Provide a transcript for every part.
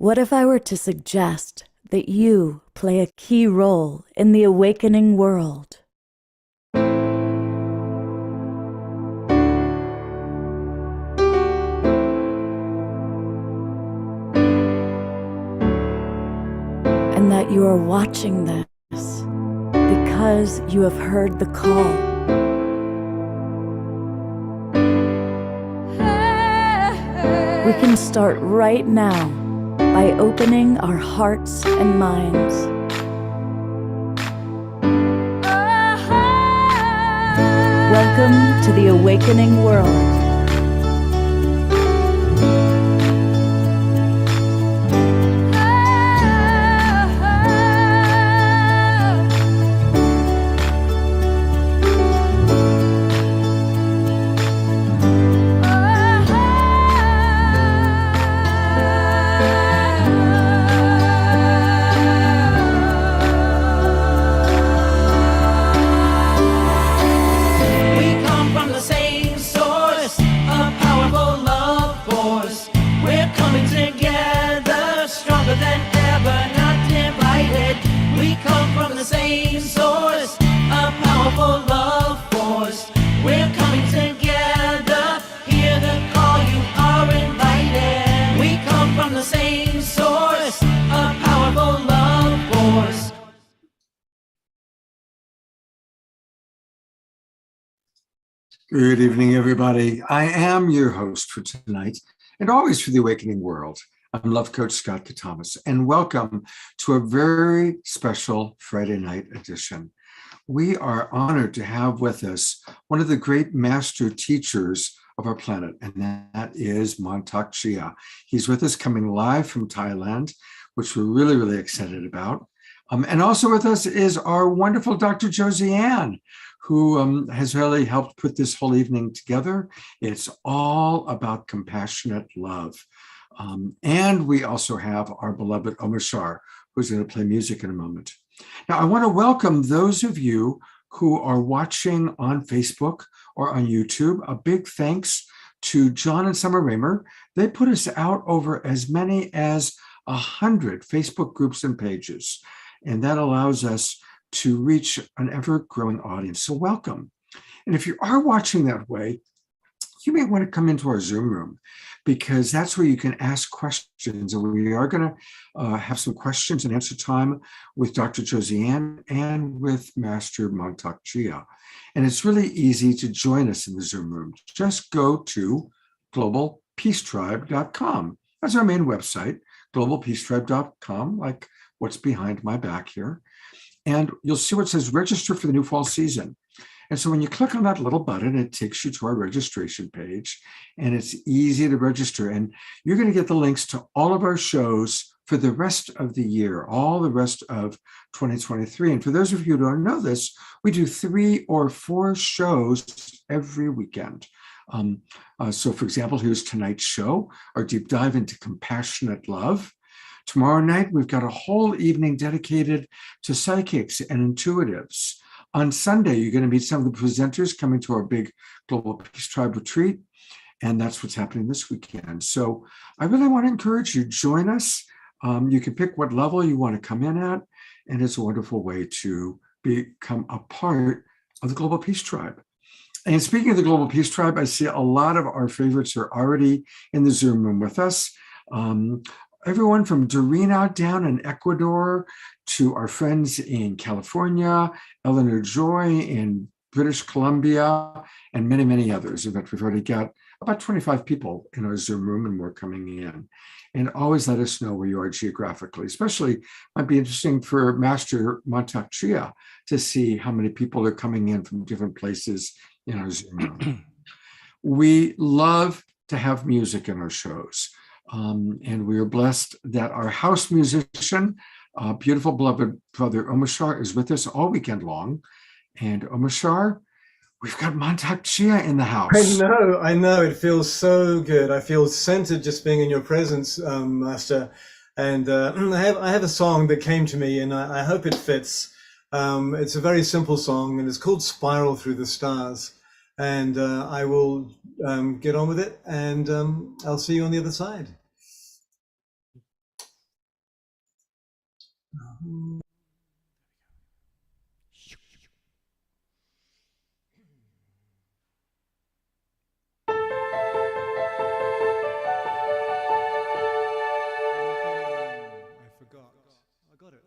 What if I were to suggest that you play a key role in the awakening world? And that you are watching this because you have heard the call. We can start right now by opening our hearts and minds. Welcome to the awakening world. Good evening, everybody. I am your host for tonight and always for the Awakening World. I'm Love Coach Scott Katamas, and welcome to a very special Friday night edition. We are honored to have with us one of the great master teachers of our planet, and that is Mantak Chia. He's with us coming live from Thailand, which we're really, really excited about. And also with us is our wonderful Dr. Josie Ann, who has really helped put this whole evening together. It's all about compassionate love. And we also have our beloved Omar Shar, who's going to play music in a moment. Now, I want to welcome those of you who are watching on Facebook or on YouTube. A big thanks to John and Summer Raymer. They put us out over as many as 100 Facebook groups and pages, and that allows us to reach an ever-growing audience. So welcome. And if you are watching that way, you may want to come into our Zoom room, because that's where you can ask questions. And we are going to have some questions and answer time with Dr. Josie Ann and with Master Mantak Chia. And it's really easy to join us in the Zoom room. Just go to globalpeacetribe.com. That's our main website, globalpeacetribe.com, like what's behind my back here. And you'll see what says register for the new fall season. And so when you click on that little button, it takes you to our registration page, and it's easy to register. And you're going to get the links to all of our shows for the rest of the year, all the rest of 2023. And for those of you who don't know this, we do 3 or 4 shows every weekend. So for example, here's tonight's show, our deep dive into compassionate love. Tomorrow night, we've got a whole evening dedicated to psychics and intuitives. On Sunday, you're going to meet some of the presenters coming to our big Global Peace Tribe retreat, and that's what's happening this weekend. So I really want to encourage you, join us. You can pick what level you want to come in at, and it's a wonderful way to become a part of the Global Peace Tribe. And speaking of the Global Peace Tribe, I see a lot of our favorites are already in the Zoom room with us. Everyone from Dorina down in Ecuador to our friends in California, Eleanor Joy in British Columbia, and many, many others. In fact, we've already got about 25 people in our Zoom room and more coming in. And always let us know where you are geographically. Especially might be interesting for Master Mantak Chia to see how many people are coming in from different places in our Zoom room. We love to have music in our shows. And we are blessed that our house musician, beautiful beloved brother Omar Shar, is with us all weekend long. And Omar Shar, we've got Mantak Chia in the house. I know. It feels so good. I feel centered just being in your presence, Master. And I have a song that came to me, and I hope it fits. It's a very simple song, and it's called Spiral Through the Stars. And I will get on with it, and I'll see you on the other side. I forgot. I got it.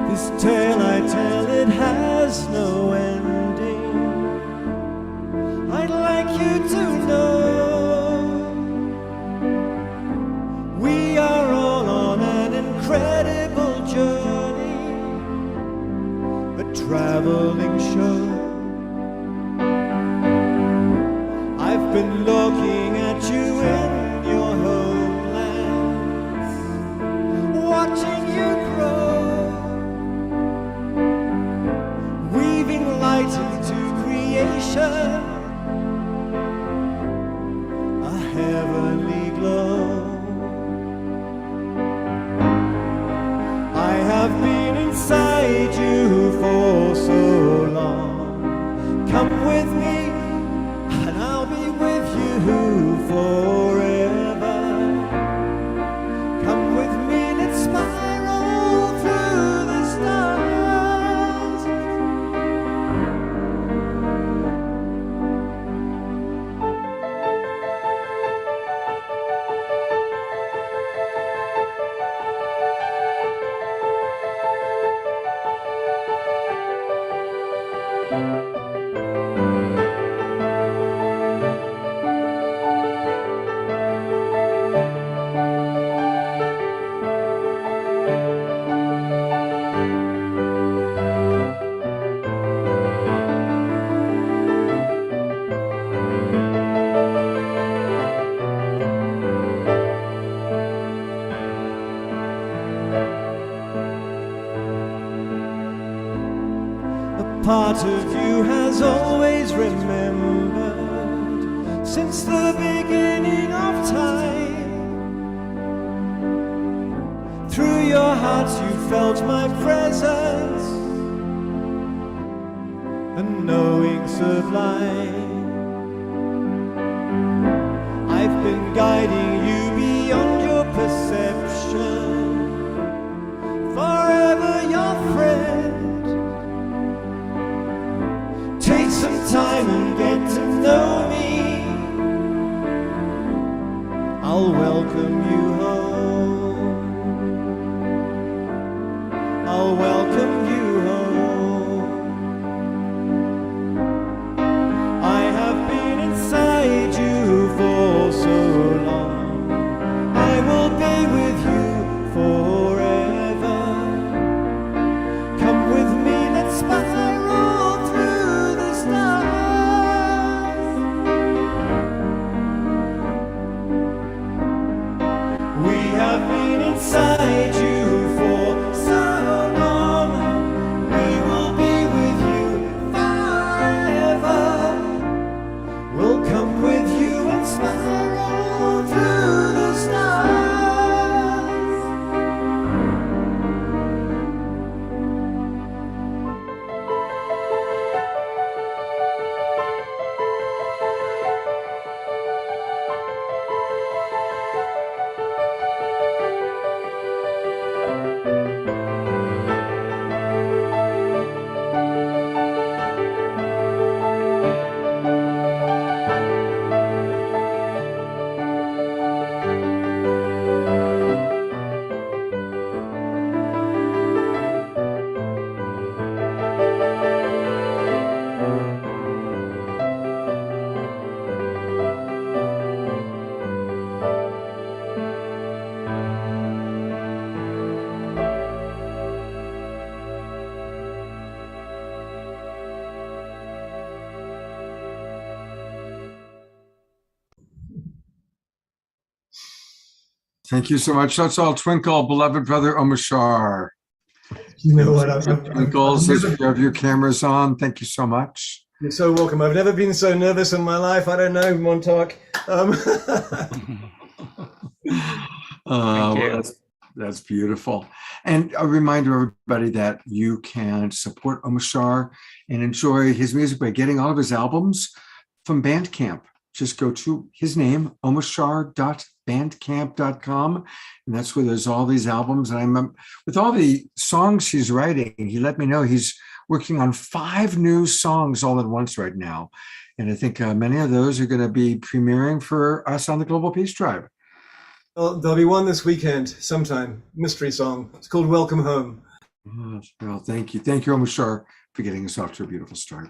This tale I tell, it has no ending. I'd like you to know we are all on an incredible journey, a traveling show. I've been looking at you in your homelands, watching you grow, weaving light into creation, a heavenly glow. I have been inside you for so long. Come with me and I'll be with you forever. Come with me, let's spiral through the stars. A part of you has always remembered since the beginning of time. Through your heart you felt my presence, a knowing sublime. I've been guiding you beyond your perception, forever your friend. Take some time and get to know me. I'll welcome you home. I'll welcome you home. I have been inside you for so long. I will be with you forever. Come with me, let's spiral through the stars. We have been inside you for so long. We will be with you forever. We'll come with you and spiral through the stars. Thank you so much. Let's all twinkle, beloved brother Omashar. You know what? Twinkles, if you have your cameras on. Thank you so much. You're so welcome. I've never been so nervous in my life. I don't know, Montauk. Well, that's beautiful. And a reminder, everybody, that you can support Omashar and enjoy his music by getting all of his albums from Bandcamp. Just go to his name, omashar.bandcamp.com. And that's where there's all these albums. And with all the songs he's writing, he let me know he's working on 5 new songs all at once right now. And I think many of those are going to be premiering for us on the Global Peace Tribe. Well, there'll be one this weekend sometime, mystery song. It's called Welcome Home. Well, thank you. Thank you, Omashar, for getting us off to a beautiful start.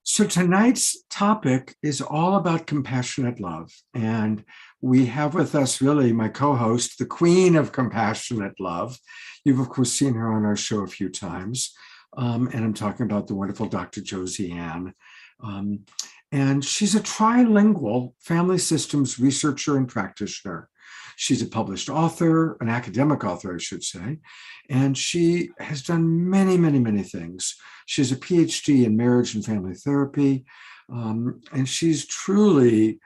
So tonight's topic is all about compassionate love. And we have with us really my co-host, the queen of compassionate love. You've, of course, seen her on our show a few times. And I'm talking about the wonderful Dr. Josie Ann. And she's a trilingual family systems researcher and practitioner. She's a published author, an academic author, I should say, and she has done many, many, many things. She has a PhD in marriage and family therapy, and she's truly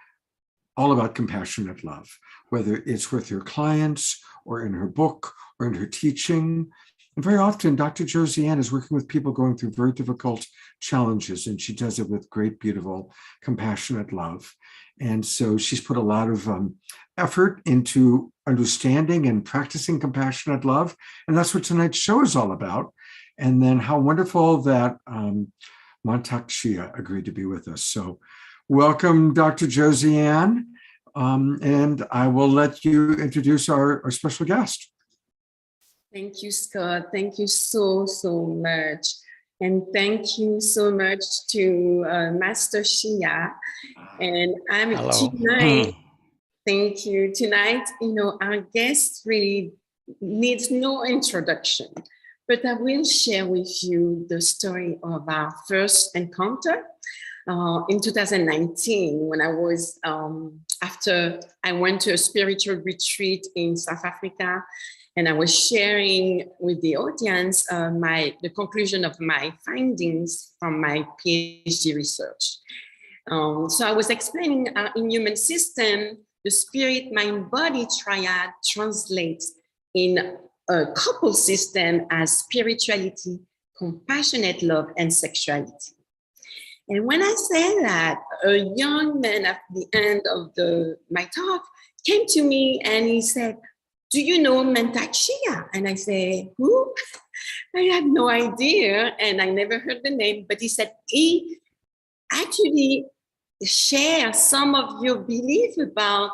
all about compassionate love, whether it's with her clients or in her book or in her teaching. And very often, Dr. Josie Ann is working with people going through very difficult challenges, and she does it with great, beautiful, compassionate love. And so she's put a lot of effort into understanding and practicing compassionate love. And that's what tonight's show is all about. And then how wonderful that Montauk Shia agreed to be with us. So welcome, Dr. Josie Ann. And I will let you introduce our special guest. Thank you, Scott. Thank you so much. And thank you so much to Master Shia. And I'm tonight. Thank you. Tonight, our guest really needs no introduction, but I will share with you the story of our first encounter in 2019 when I was, after I went to a spiritual retreat in South Africa. And I was sharing with the audience the conclusion of my findings from my PhD research. So I was explaining in human system, the spirit, mind, body triad translates in a couple system as spirituality, compassionate love, and sexuality. And when I said that, a young man at the end of my talk came to me and he said, "Do you know Montauk Shia?" And I said, "Who?" I had no idea, and I never heard the name, but he said, he actually shares some of your belief about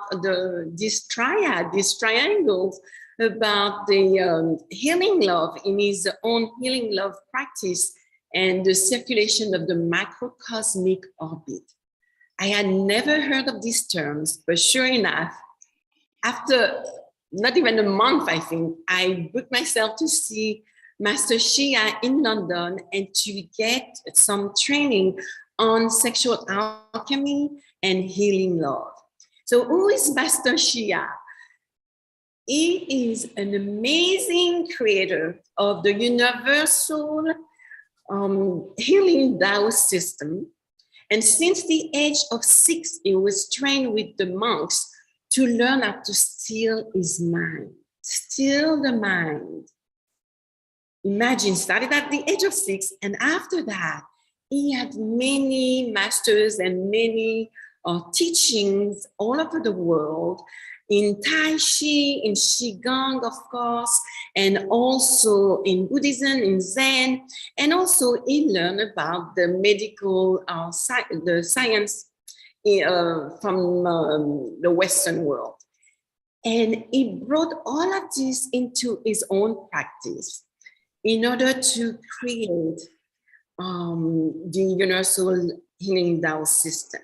this triad, these triangles, about the healing love in his own healing love practice and the circulation of the macrocosmic orbit. I had never heard of these terms, but sure enough, after not even a month, I think, I booked myself to see Master Shia in London and to get some training on sexual alchemy and healing love. So who is Master Shia? He is an amazing creator of the universal healing Tao system. And since the age of 6, he was trained with the monks to learn how to still his mind, still the mind. Imagine, started at the age of 6, and after that, he had many masters and many teachings all over the world, in Tai Chi, in Qigong, of course, and also in Buddhism, in Zen, and also he learned about the medical, the science from the Western world. And he brought all of this into his own practice in order to create the universal healing Tao system,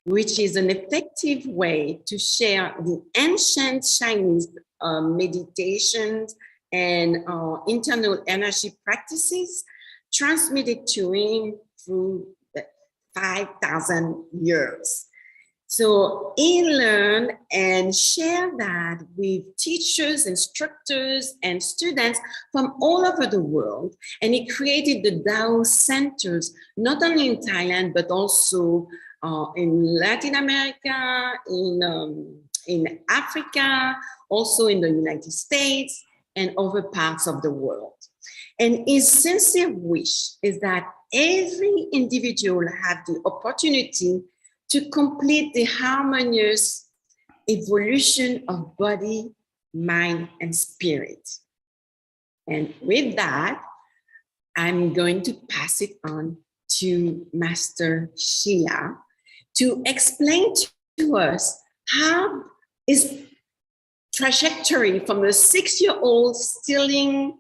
which is an effective way to share the ancient Chinese meditations and internal energy practices transmitted to him through 5,000 years. So he learned and shared that with teachers, instructors, and students from all over the world. And he created the Dao centers, not only in Thailand, but also in Latin America, in Africa, also in the United States, and other parts of the world. And his sincere wish is that every individual have the opportunity to complete the harmonious evolution of body, mind, and spirit. And with that, I'm going to pass it on to Master Shia to explain to us how is trajectory from a 6-year-old stilling,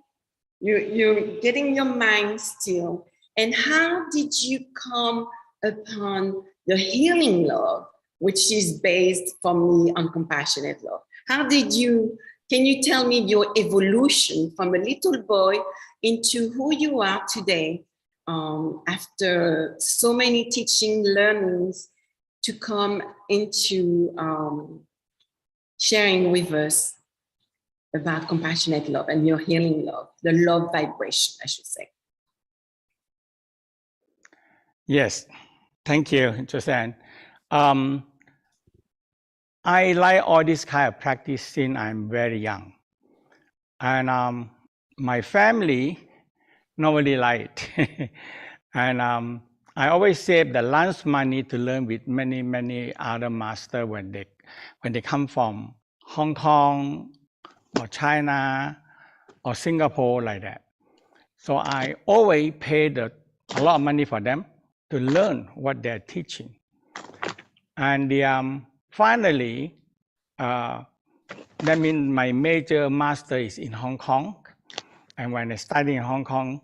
you're getting your mind still, and how did you come upon the healing love, which is based for me on compassionate love? How did you, can you tell me your evolution from a little boy into who you are today, after so many teaching learnings to come into sharing with us about compassionate love and your healing love, the love vibration, I should say. Yes, thank you, Joseanne. I like all this kind of practice since I'm very young. And my family normally like it. And I always save the lunch money to learn with many other masters when they come from Hong Kong or China or Singapore, like that. So I always pay a lot of money for them to learn what they're teaching. And finally, that means my major master is in Hong Kong. And when I studied in Hong Kong,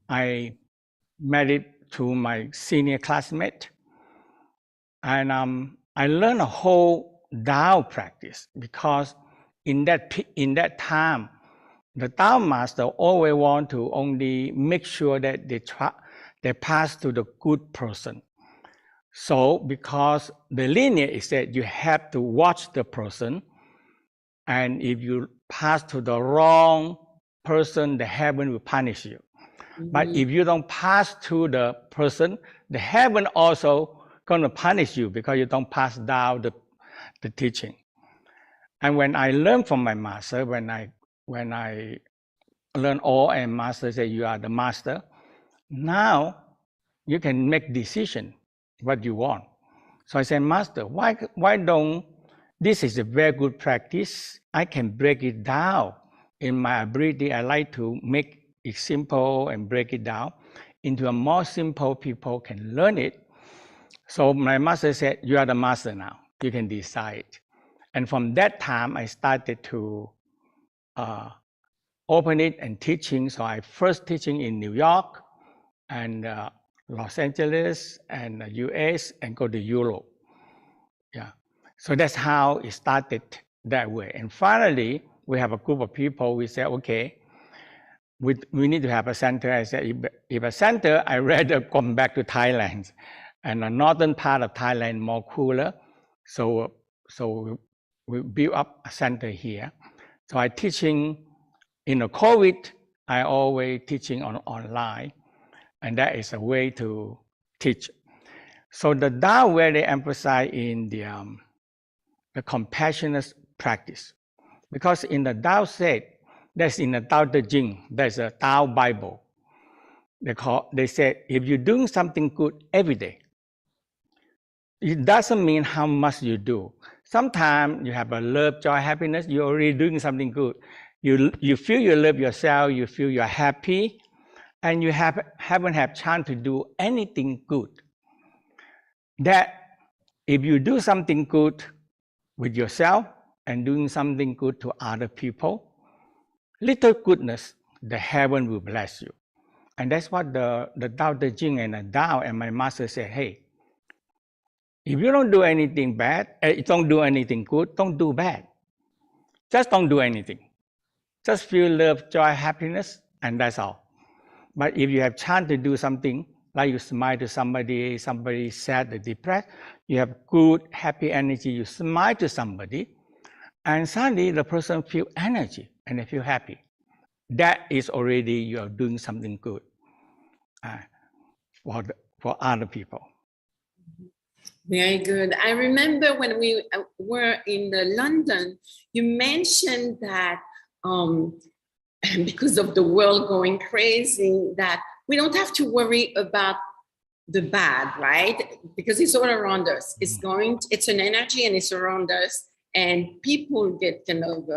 I married to my senior classmate. And I learned a whole Tao practice, because in that time, the Tao master always want to only make sure that they pass to the good person. So because the lineage is that you have to watch the person, and if you pass to the wrong person, the heaven will punish you. Mm-hmm. But if you don't pass to the person, the heaven also gonna punish you because you don't pass down the teaching. And when I learned from my master, when I learned all, and master said you are the master, now you can make decision what you want. So I said, Master, why don't, this is a very good practice. I can break it down in my ability. I like to make it simple and break it down into a more simple people can learn it. So my master said, you are the master now. You can decide. And from that time, I started to open it and teaching. So I first teaching in New York and Los Angeles and US, and go to Europe. Yeah. So that's how it started that way. And finally, we have a group of people. We said, okay, we need to have a center. I said, if a center, I rather come back to Thailand. And the northern part of Thailand more cooler. So we built up a center here. So I teaching in the COVID, I always teaching online. And that is a way to teach. So the Tao where they emphasize in the compassionate practice. Because in the Tao said, that's in the Tao Te Ching, there's a Tao Bible. They said, if you're doing something good every day, it doesn't mean how much you do. Sometimes you have a love, joy, happiness, you're already doing something good. You feel you love yourself, you feel you're happy, and you haven't had chance to do anything good. That if you do something good with yourself and doing something good to other people, little goodness, the heaven will bless you. And that's what the Tao Te Ching and the Tao and my master said, hey, if you don't do anything bad, don't do anything good, don't do bad. Just don't do anything. Just feel love, joy, happiness, and that's all. But if you have chance to do something, like you smile to somebody sad or depressed, you have good, happy energy, you smile to somebody, and suddenly the person feel energy and they feel happy. That is already you are doing something good for other people. Very good. I remember when we were in London, you mentioned that because of the world going crazy, that we don't have to worry about the bad, right? Because it's all around us. It's an energy and it's around us, and people get kind of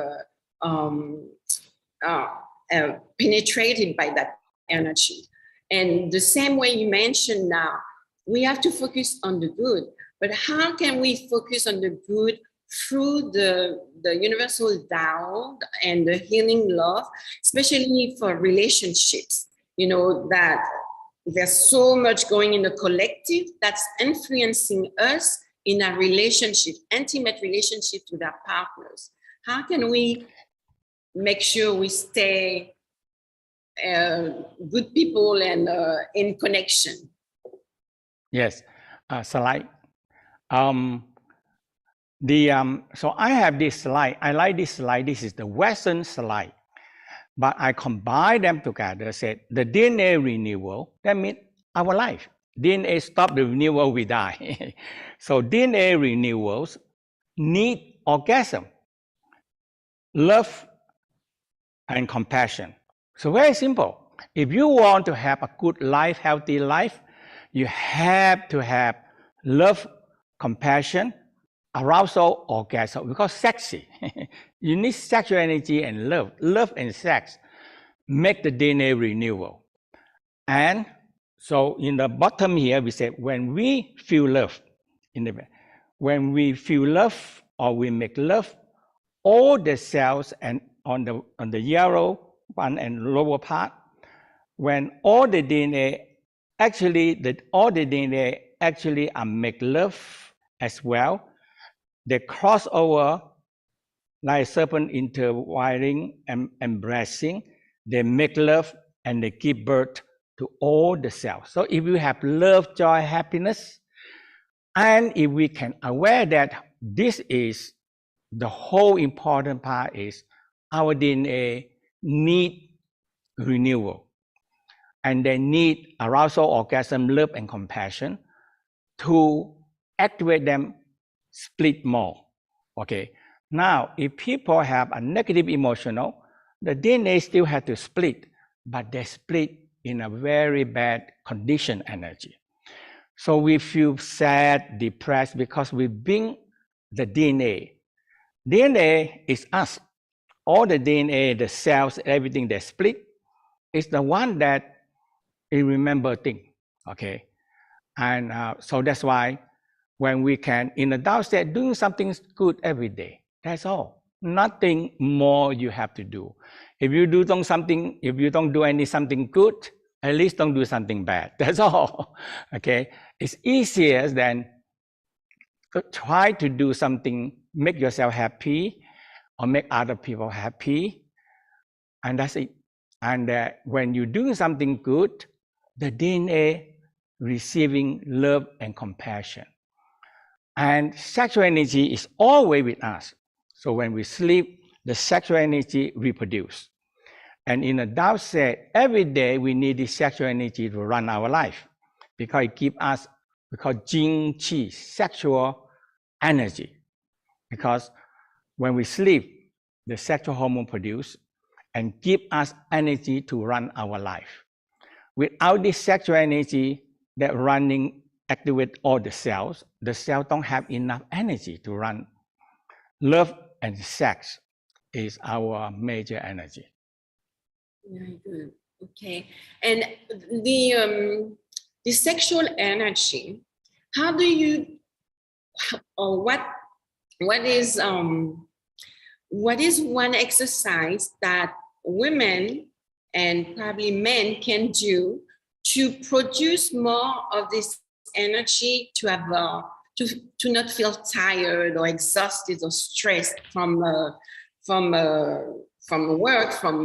penetrated by that energy. And the same way you mentioned now, we have to focus on the good. But how can we focus on the good through the universal Tao and the healing love, especially for relationships? You know, that there's so much going in the collective that's influencing us in our relationship, intimate relationships with our partners. How can we make sure we stay good people and in connection? Yes, slide. So I have this slide. I like this slide. This is the Western slide, but I combine them together. Said the DNA renewal. That means our life. DNA stop the renewal, we die. So DNA renewals need orgasm, love, and compassion. So very simple. If you want to have a good life, healthy life, you have to have love, compassion, arousal, orgasm. Because sexy. You need sexual energy and love. Love and sex make the DNA renewal. And so in the bottom here, we say when we feel love, when we feel love or we make love, all the cells and on the yellow one and lower part, when all the DNA all the DNA actually make love as well, they cross over like serpent intertwining and embracing, they make love and they give birth to all the cells. So if you have love, joy, happiness, and if we can aware that this is the whole important part is our DNA need renewal. And they need arousal, orgasm, love, and compassion to activate them, split more. Okay. Now, if people have a negative emotional, the DNA still has to split, but they split in a very bad condition energy. So we feel sad, depressed because we bring the DNA. DNA is us. All the DNA, the cells, everything that split is the one that it remember thing, okay? And so that's why when we can, in the Tao state, doing something good every day, that's all. Nothing more you have to do. If you don't do something good, at least don't do something bad. That's all, okay? It's easier than try to do something, make yourself happy or make other people happy, and that's it. And when you're doing something good, the DNA receiving love and compassion. And sexual energy is always with us. So when we sleep, the sexual energy reproduces. And in the Tao state, every day we need this sexual energy to run our life because it gives us, we call Jing Qi, sexual energy. Because when we sleep, the sexual hormone produces and give us energy to run our life. Without this sexual energy that activate all the cells don't have enough energy to run. Love and sex is our major energy. Very good. Okay. And the sexual energy, how do you, or what is one exercise that women and probably men can do to produce more of this energy, to have to not feel tired or exhausted or stressed from work, from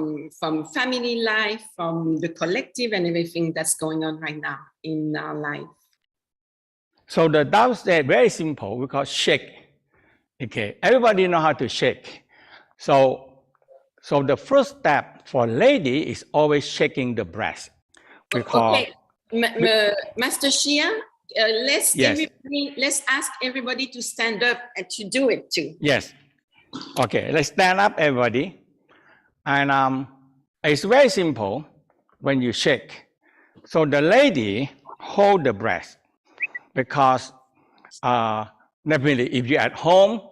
family life, from the collective and everything that's going on right now in our life? So the Tao said very simple, we call shake. Okay, everybody know how to shake. So the first step for lady is always shaking the breast. We call Okay, Master Shia, let's ask everybody to stand up and to do it too. yes. Okay, let's stand up, everybody. And it's very simple when you shake. So the lady hold the breast because definitely if you're at home,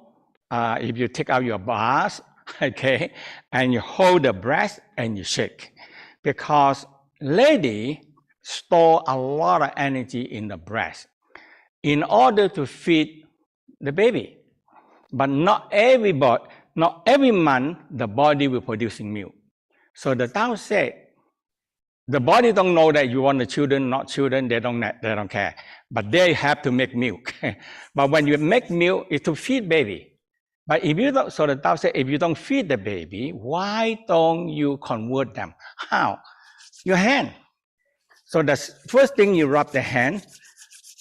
if you take out your bras, okay, and you hold the breast and you shake, because lady store a lot of energy in the breast in order to feed the baby. But not every month the body will producing milk. So the Tao said, the body don't know that you want the children, not children, they don't care. But they have to make milk. But when you make milk, it's to feed baby. But if you don't, so the Tao said, if you don't feed the baby, why don't you convert them? How? Your hand. So the first thing, you rub the hand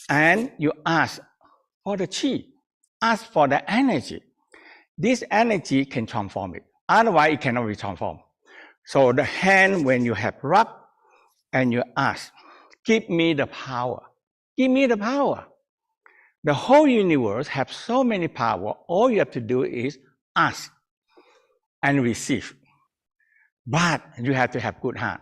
and you ask for the chi, ask for the energy. This energy can transform it. Otherwise, it cannot be transformed. So the hand, when you have rubbed and you ask, give me the power. Give me the power. The whole universe has so many power. All you have to do is ask and receive. But you have to have good heart.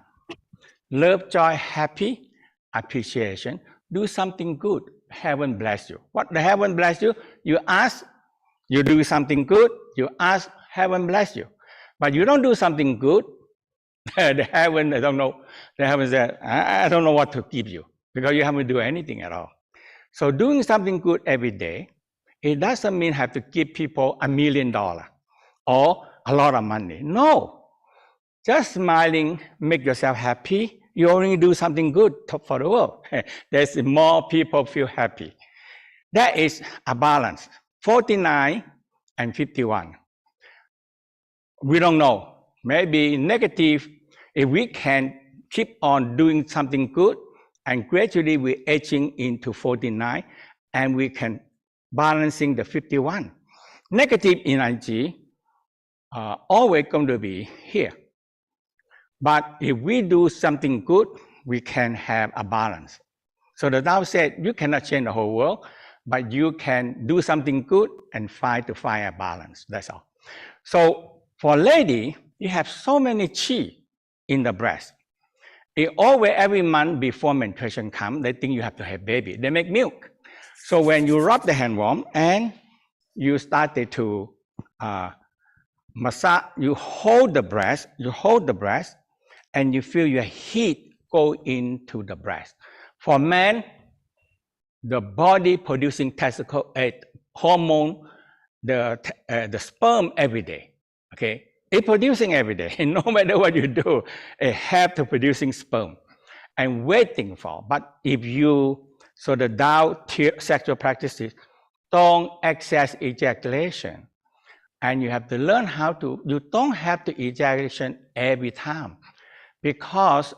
Love, joy, happy, appreciation. Do something good. Heaven bless you. What the heaven bless you? You ask, you do something good, you ask, heaven bless you. But you don't do something good, the heaven, I don't know. The heaven said, I don't know what to give you because you haven't do anything at all. So doing something good every day, it doesn't mean have to give people $1 million or a lot of money. No, just smiling, make yourself happy. You only do something good for the world. There's more people feel happy. That is a balance. 49 and 51. We don't know. Maybe negative. If we can keep on doing something good and gradually we're aging into 49 and we can balancing the 51. Negative energy always going to be here. But if we do something good, we can have a balance. So the Tao said, you cannot change the whole world, but you can do something good and find a balance. That's all. So for lady, you have so many chi in the breast. It always, every month before menstruation comes, they think you have to have baby. They make milk. So when you rub the hand warm and you started to massage, you hold the breast, and you feel your heat go into the breast. For men, the body producing testicle hormone, the sperm every day. Okay, it's producing every day. No matter what you do, it have to producing sperm and waiting for. But if you, so the Tao sexual practices don't access ejaculation, and you have to learn how to. You don't have to ejaculation every time, because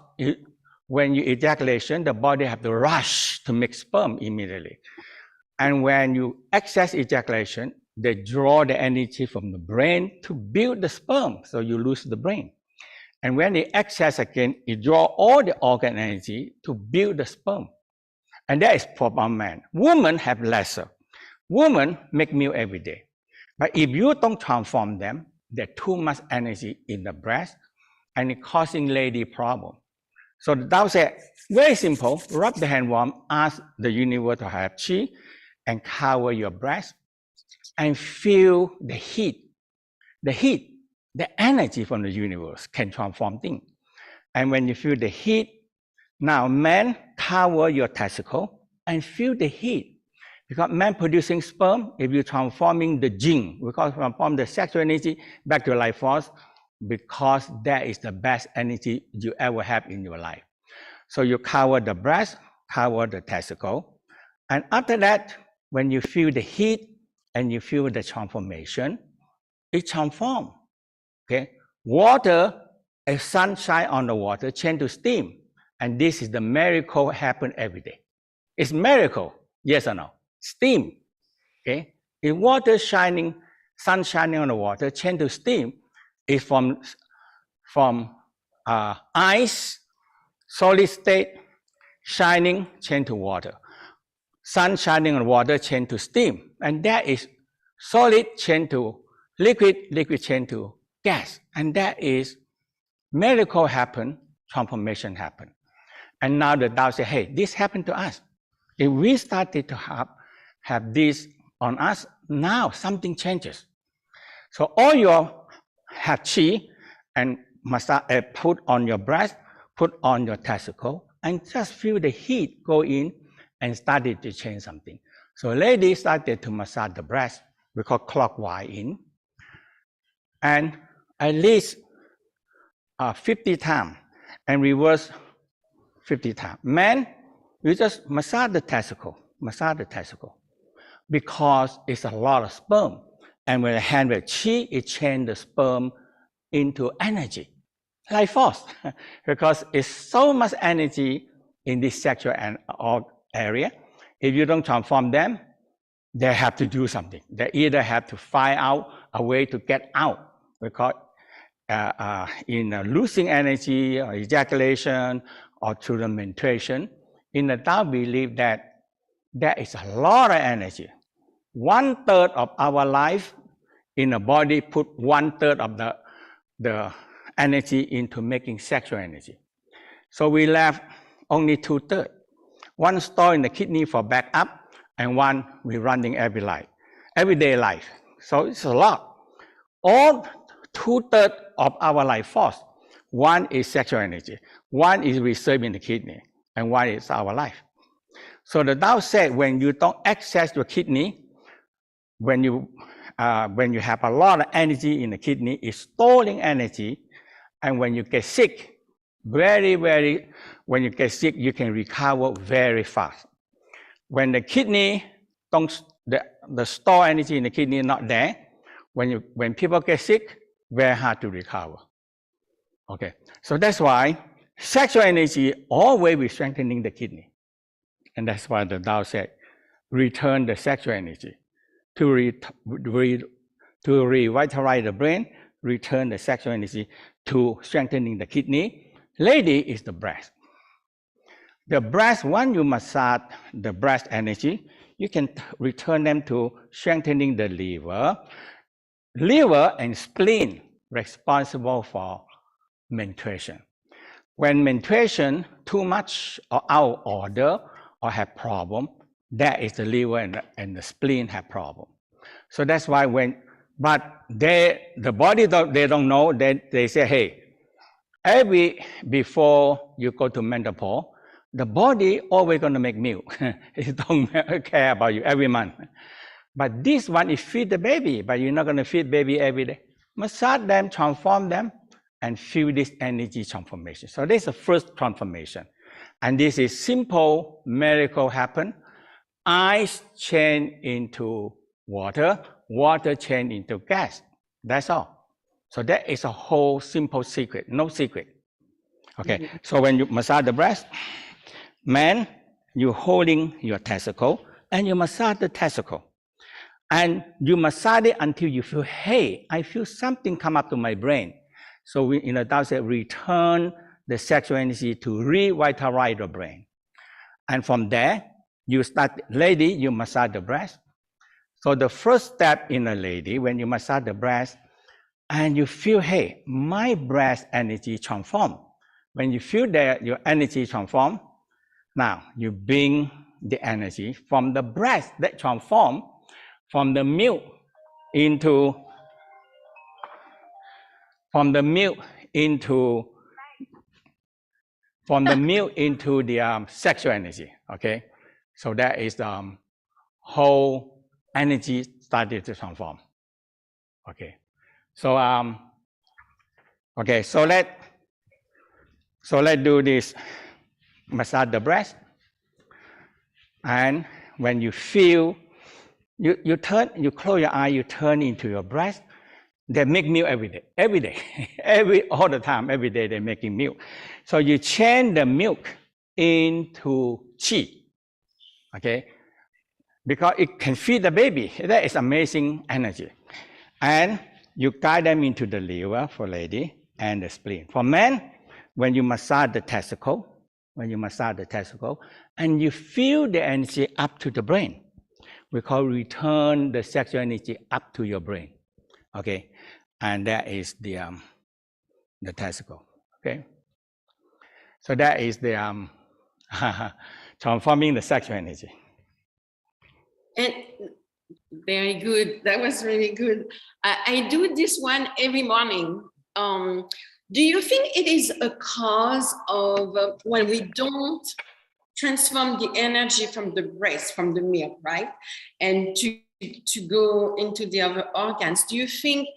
when you ejaculation, the body have to rush to make sperm immediately. And when you access ejaculation, they draw the energy from the brain to build the sperm, so you lose the brain. And when they access again, you draw all the organ energy to build the sperm. And that is for a man. Women have lesser. Women make milk every day. But if you don't transform them, there's too much energy in the breast, and it's causing lady problem. So the Tao said, very simple, rub the hand warm, ask the universe to have chi, and cover your breast, and feel the heat. The energy from the universe can transform things. And when you feel the heat, now men cover your testicle and feel the heat. Because men producing sperm, if you're transforming the gene, we call transform the sexual energy back to life force, because that is the best energy you ever have in your life. So you cover the breast, cover the testicle. And after that, when you feel the heat and you feel the transformation, it transforms. Okay? Water, if sunshine on the water, change to steam. And this is the miracle happen every day. It's miracle. Yes or no? Steam. Okay. If water shining, sun shining on the water, change to steam, is from ice, solid state, shining, change to water. Sun shining on water, change to steam. And that is solid, change to liquid, liquid change to gas. And that is miracle happen, transformation happen. And now the Tao say, hey, this happened to us. If we started to have this on us, now something changes. So all your have chi and massage, put on your breast, put on your testicle, and just feel the heat go in and started to change something. So ladies started to massage the breast, we call clockwise in, and at least 50 times, and reverse 50 times. Men, you just massage the testicle, because it's a lot of sperm. And when the hand with chi, it changes the sperm into energy, life force, because it's so much energy in this sexual area. If you don't transform them, they have to do something. They either have to find out a way to get out, because in losing energy or ejaculation or through the menstruation. In the Tao believe that there is a lot of energy. 1/3 of our life in the body put 1/3 of the energy into making sexual energy. So we left only 2/3. One store in the kidney for backup, and one we're running everyday life. So it's a lot. All 2/3 of our life force, one is sexual energy, one is reserved in the kidney, and one is our life. So the Tao said, when you don't access your kidney, when you have a lot of energy in the kidney, it's storing energy, and when you get sick, when you get sick, you can recover very fast. When the kidney the store energy in the kidney is not there, when people get sick, very hard to recover. Okay, so that's why sexual energy always be strengthening the kidney, and that's why the Tao said, return the sexual energy to revitalize the brain, return the sexual energy to strengthening the kidney. Lady is the breast. The breast, when you massage the breast energy, you can return them to strengthening the liver. Liver and spleen responsible for menstruation. When menstruation too much or out of order or have problem, that is the liver and the spleen have problem. So that's why but the body they don't know, they say, hey, before you go to menopause, the body always gonna make milk. It don't care about you every month. But this one is feed the baby, but you're not gonna feed baby every day. Massage them, transform them, and feel this energy transformation. So this is the first transformation. And this is simple miracle happen. Ice change into water, water change into gas. That's all. So that is a whole simple secret, no secret. Okay, so when you massage the breast, man, you're holding your testicle and you massage the testicle. And you massage it until you feel, hey, I feel something come up to my brain. So we, in the Tao say, return the sexual energy to revitalize the brain. And from there, you start, lady, you massage the breast. So the first step in a lady, when you massage the breast, and you feel, hey, my breast energy transform. When you feel that your energy transform, now you bring the energy from the breast that transform from the milk into the sexual energy. Okay, so that is the whole energy started to transform. Okay, so so let's do this. Massage the breast, and when you feel, you close your eye, you turn into your breast. They make milk every day, all the time, every day they're making milk. So you change the milk into qi. Okay, because it can feed the baby. That is amazing energy. And you guide them into the liver for lady and the spleen. For men, when you massage the testicle, and you feel the energy up to the brain, we call return the sexual energy up to your brain. Okay, and that is the testicle. Okay, so that is the transforming the sexual energy. And very good. That was really good. I do this one every morning. Do you think it is a cause of when we don't transform the energy from the breast, from the milk, right? And to go into the other organs, do you think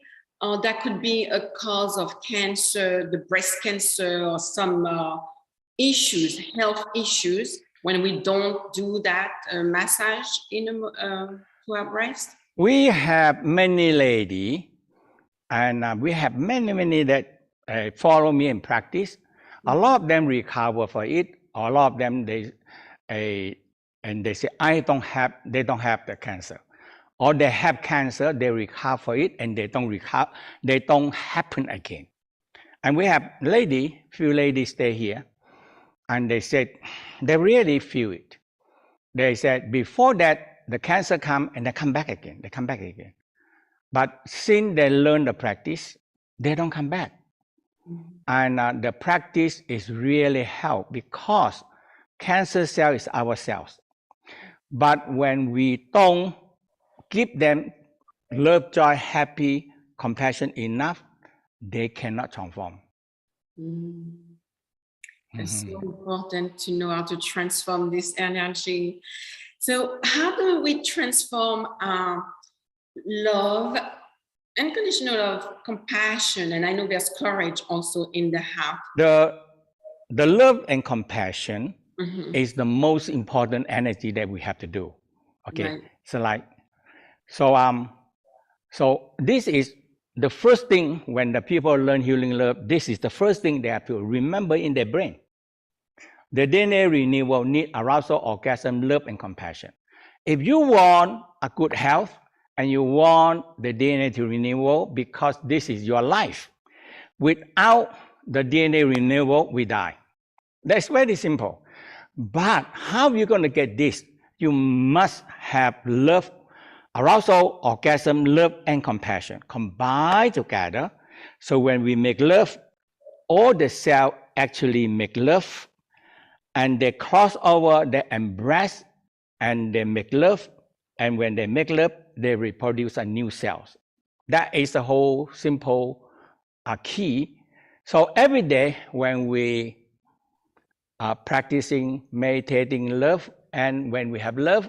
that could be a cause of cancer, the breast cancer, or some issues, health issues, when we don't do that massage to our breast? We have many ladies, and we have many that follow me in practice. A lot of them recover for it. A lot of them they say they don't have the cancer, or they have cancer, they recover for it, and they don't happen again. And we have few ladies stay here, and they said they really feel it. They said before that the cancer come and they come back again. But since they learn the practice, they don't come back. And the practice is really help, because cancer cell is our cells. But when we don't give them love, joy, happy, compassion enough, they cannot transform. It's so important to know how to transform this energy. So how do we transform love, unconditional love, compassion, and I know there's courage also in the heart? The love and compassion is the most important energy that we have to do. Okay, right. So this is the first thing when the people learn healing love. This is the first thing they have to remember in their brain. The DNA renewal need arousal, orgasm, love, and compassion. If you want a good health and you want the DNA to renewal, because this is your life, without the DNA renewal, we die. That's very simple. But how are you going to get this? You must have love, arousal, orgasm, love, and compassion combined together. So when we make love, all the cells actually make love, and they cross over, they embrace, and they make love. And when they make love, they reproduce a new cells. That is the whole simple key. So every day when we are practicing, meditating love, and when we have love,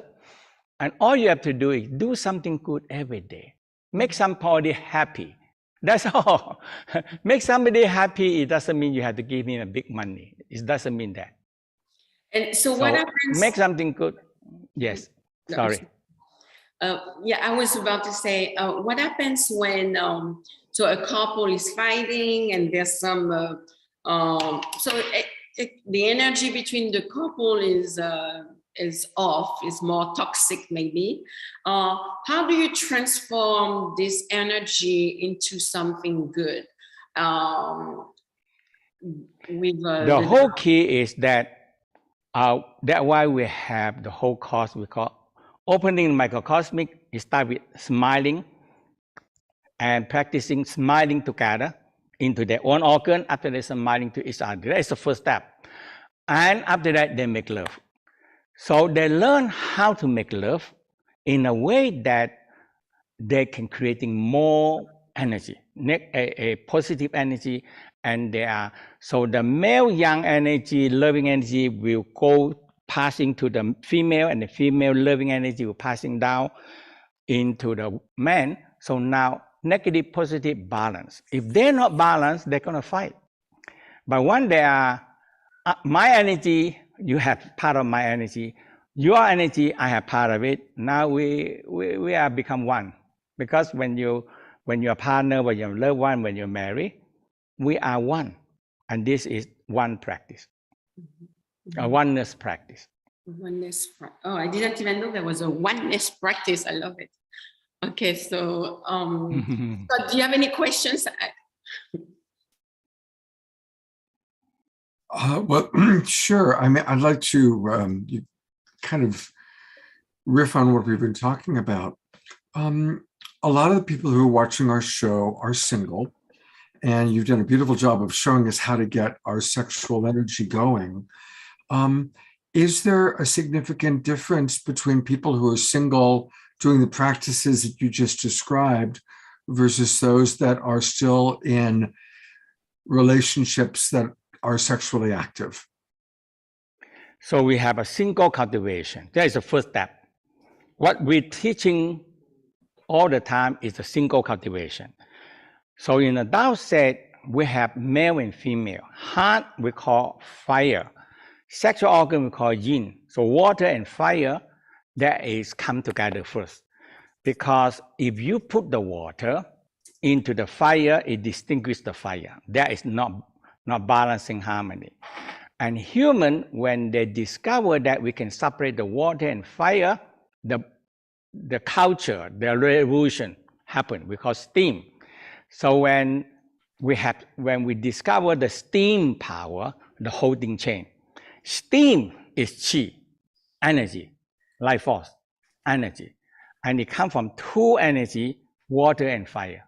and all you have to do is do something good every day. Make somebody happy. That's all. Make somebody happy, it doesn't mean you have to give him a big money. It doesn't mean that. And so what happens? Make something good. Yes, sorry. Yeah, I was about to say, what happens when so a couple is fighting and there's some, the energy between the couple is off, is more toxic maybe. How do you transform this energy into something good? The whole key is that that's why we have the whole course we call Opening Microcosmic. You start with smiling and practicing smiling together into their own organ. After that, smiling to each other. That is the first step. And after that, they make love. So they learn how to make love in a way that they can creating more energy, a positive energy. And they are, so the male young energy, loving energy will go passing to the female, and the female loving energy will passing down into the man. So now negative, positive balance. If they're not balanced, they're going to fight. But when they are, my energy, you have part of my energy, your energy, I have part of it. Now we are become one. Because when you're partner, when you're loved one, when you're married, we are one. And this is one practice, a oneness practice. Oneness. Oh, I didn't even know there was a oneness practice. I love it. Okay, so Scott, do you have any questions? Well, sure. I mean, I'd like to you kind of riff on what we've been talking about. A lot of the people who are watching our show are single, and you've done a beautiful job of showing us how to get our sexual energy going. Is there a significant difference between people who are single doing the practices that you just described versus those that are still in relationships that are sexually active? So we have a single cultivation. That is the first step. What we're teaching all the time is a single cultivation. So in the Tao set, we have male and female. Heart we call fire. Sexual organ we call yin. So water and fire, that is come together first. Because if you put the water into the fire, it distinguishes the fire. That is not balancing harmony. And human, when they discover that we can separate the water and fire, the culture, the revolution happened. We call steam. So when we discover the steam power, the whole thing changed. Steam is qi, energy, life force, energy. And it comes from two energy, water and fire.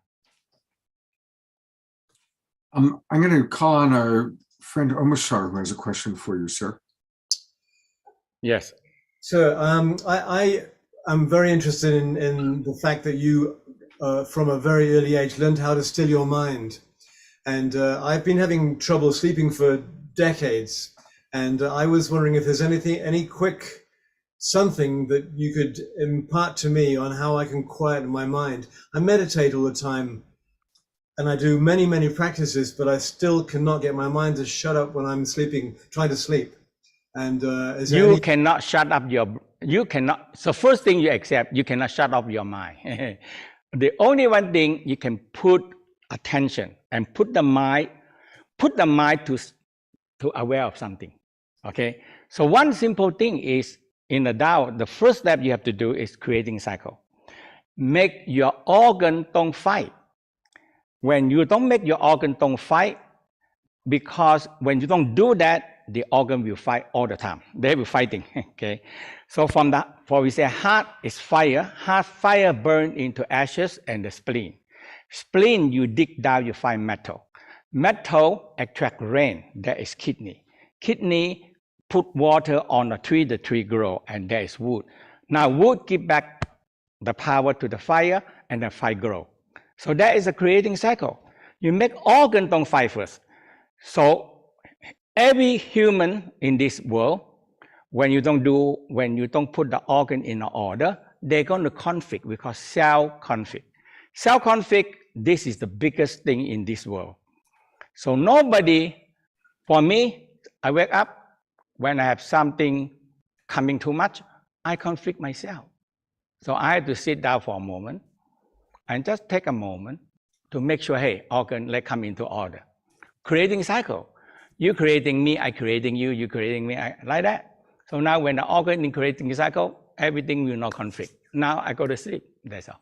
I'm going to call on our friend Omashar, who has a question for you, sir. Yes. So I am very interested in the fact that you, from a very early age, learned how to still your mind. And I've been having trouble sleeping for decades. And I was wondering if there's any quick something that you could impart to me on how I can quiet my mind. I meditate all the time, and I do many, many practices, but I still cannot get my mind to shut up when I'm sleeping, trying to sleep. And you cannot shut up you cannot. So first thing you accept, you cannot shut up your mind. The only one thing you can put attention and put the mind to aware of something. Okay. So one simple thing is in the Tao, the first step you have to do is creating cycle. Make your organ don't fight. When you don't make your organ don't fight, because when you don't do that, the organ will fight all the time. They will fighting. Okay. So we say heart is fire. Heart fire burn into ashes and the spleen. Spleen, you dig down, you find metal. Metal attract rain. That is kidney. Kidney put water on the tree grow, and there is wood. Now wood give back the power to the fire, and the fire grow. So that is a creating cycle. You make organ don't fight first. So every human in this world, when you don't put the organ in order, they're going to conflict. We call cell conflict. Cell conflict, this is the biggest thing in this world. So nobody, for me, I wake up, when I have something coming too much, I conflict myself. So I have to sit down for a moment and just take a moment to make sure, hey, organ, let's come into order. Creating cycle. You creating me, I creating you, you creating me, like that. So now when the organ is creating a cycle, everything will not conflict. Now I go to sleep, that's all.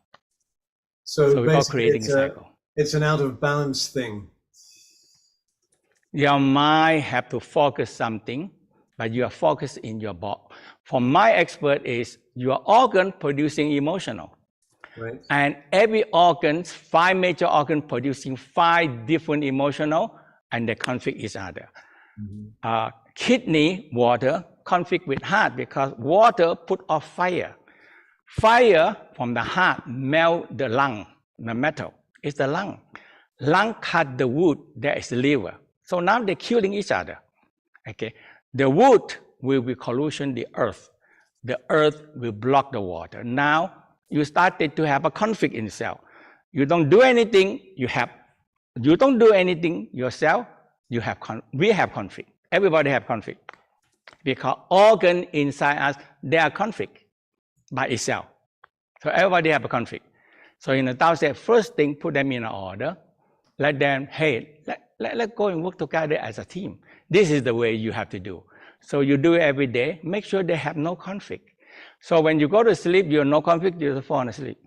So we call creating cycle. It's an out of balance thing. Your mind have to focus something, but you are focused in your body. For my expert is your organ producing emotional. Right. And every organ, 5 major organs producing 5 different emotional, and they conflict each other. Mm-hmm. Kidney, water, conflict with heart because water put off fire. Fire from the heart melt the lung, the metal. It's the lung. Lung cut the wood, that is the liver. So now they're killing each other. Okay. The wood will be collusion the earth. The earth will block the water. Now you started to have a conflict in cell. You don't do anything, you don't do anything yourself, we have conflict. Everybody have conflict. Because organ inside us, they are conflict by itself. So everybody have a conflict. So in the Tao said, first thing, put them in order. Let them, hey, let's go and work together as a team. This is the way you have to do. So you do it every day. Make sure they have no conflict. So when you go to sleep, you're no conflict, you'll fall asleep.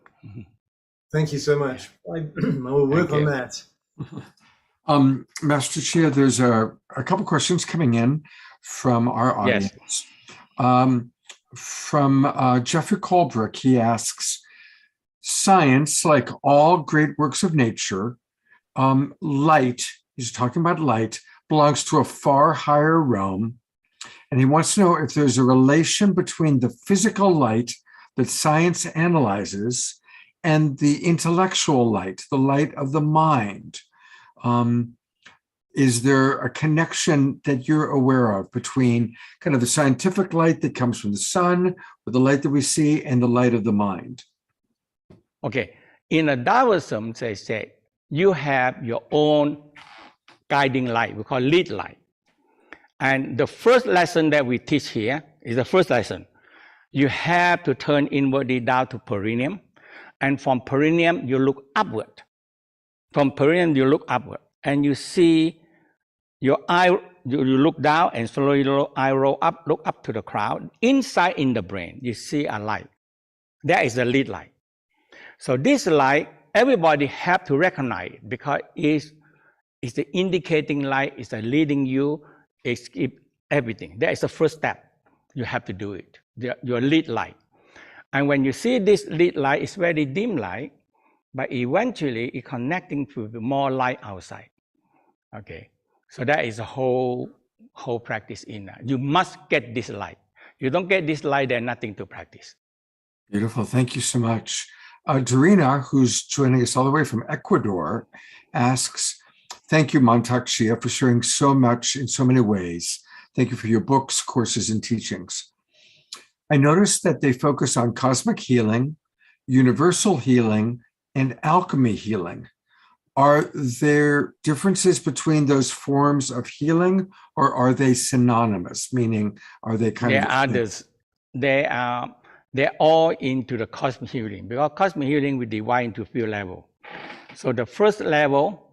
Thank you so much. I will work on that. Master Chia, there's a couple questions coming in from our audience. Yes. From Jeffrey Colbrook, he asks, science, like all great works of nature, light, he's talking about light, belongs to a far higher realm. And he wants to know if there's a relation between the physical light that science analyzes and the intellectual light, the light of the mind. Is there a connection that you're aware of between kind of the scientific light that comes from the sun, or the light that we see, and the light of the mind? Okay, in a Taoism, they say, you have your own guiding light, we call lead light. And the first lesson that we teach here is the first lesson. You have to turn inwardly down to perineum. And from perineum, you look upward. From perineum, you look upward. And you see your eye, you look down and slowly look up to the crown. Inside in the brain, you see a light. That is the lead light. So this light, everybody have to recognize it because it's the indicating light, it's the leading you, it's everything. That is the first step. You have to do it, your lead light. And when you see this lead light, it's very dim light, but eventually it's connecting to more light outside. Okay, so that is a whole practice in that. You must get this light. You don't get this light, there's nothing to practice. Beautiful, thank you so much. Dorina, who's joining us all the way from Ecuador, asks, thank you, Mantak Chia, for sharing so much in so many ways. Thank you for your books, courses, and teachings. I noticed that they focus on cosmic healing, universal healing, and alchemy healing. Are there differences between those forms of healing, or are they synonymous? Meaning, are they kind of? There are others. They're all into the cosmic healing, because cosmic healing we divide into a few levels. So the first level,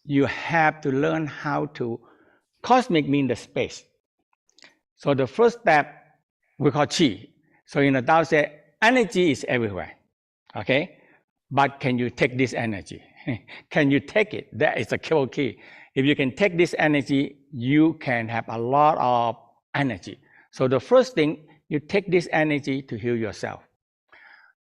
you have to learn how to, cosmic means the space. So the first step we call Qi. So in the Tao say, energy is everywhere, okay? But can you take this energy? Can you take it? That is the key. If you can take this energy, you can have a lot of energy. So the first thing, you take this energy to heal yourself.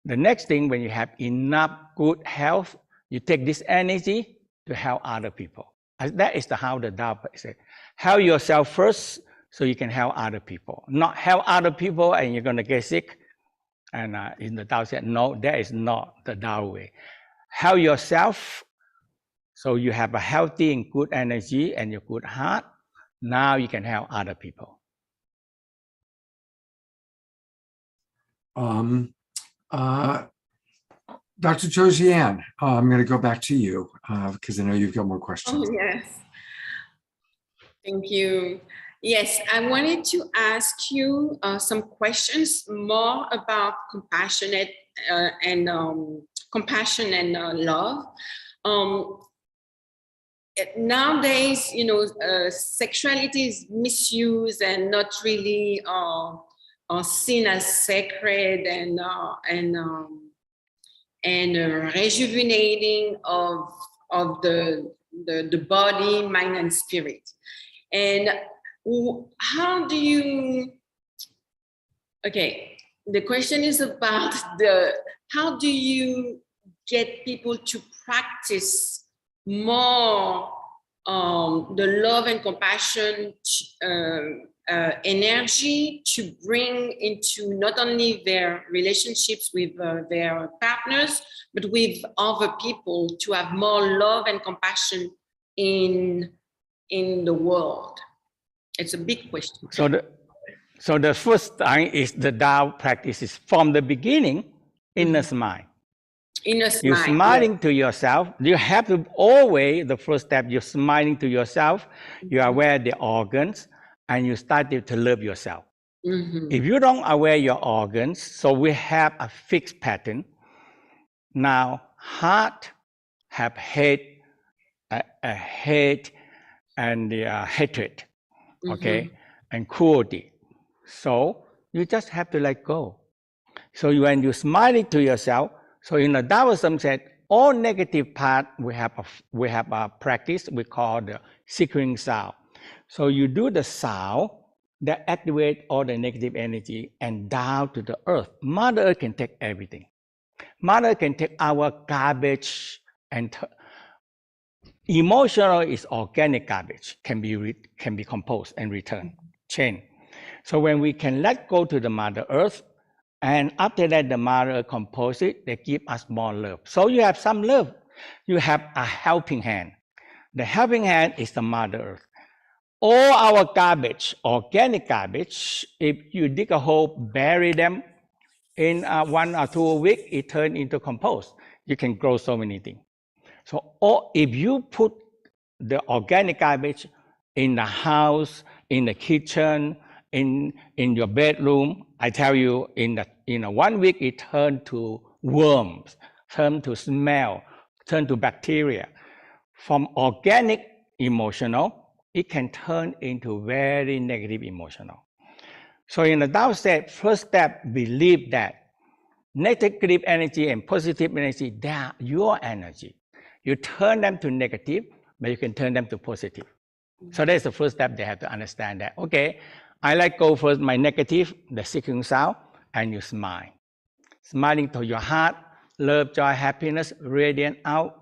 The next thing, when you have enough good health, you take this energy to help other people. That is how the Tao says. Help yourself first so you can help other people. Not help other people and you're going to get sick. And in the Tao said, no, that is not the Tao way. Help yourself so you have a healthy and good energy and your good heart. Now you can help other people. Dr. Josiane, I'm going to go back to you because I know you've got more questions. Oh, yes. Thank you. Yes, I wanted to ask you some questions more about compassion and love. Nowadays, sexuality is misused and not really seen as sacred and rejuvenating of the body, mind, and spirit. And how do you? Okay, the question is about how do you get people to practice more the love and compassion energy to bring into not only their relationships with their partners, but with other people, to have more love and compassion in the world? It's a big question. So the first thing is the Tao practices from the beginning, inner smile. Inner smile. You're smiling to yourself. You have to always, the first step, you're smiling to yourself. You are aware of the organs and you start to love yourself. Mm-hmm. If you don't aware your organs, so we have a fixed pattern. Now, heart have hate, hate and hatred. Okay, and cruelty. So you just have to let go. So when you smile it to yourself, so in the Taoism said, all negative part we have a practice we call the sequencing sound. So you do the sound that activate all the negative energy and down to the earth. Mother Earth can take everything. Mother Earth can take our garbage and emotional is organic garbage, can be composed and returned, chain. So when we can let go to the Mother Earth, and after that the Mother Earth compose it, they give us more love. So you have some love. You have a helping hand. The helping hand is the Mother Earth. All our garbage, organic garbage, if you dig a hole, bury them, in 1 or 2 weeks, it turns into compost. You can grow so many things. So if you put the organic garbage in the house, in the kitchen, in your bedroom, I tell you, in 1 week, it turns to worms, turns to smell, turns to bacteria. From organic emotional, it can turn into very negative emotional. So in the Tao said, first step, believe that negative energy and positive energy, they are your energy. You turn them to negative, but you can turn them to positive. So that's the first step. They have to understand that, okay, I let go first my negative, the seeking sound, and you smile. Smiling to your heart, love, joy, happiness, radiant out.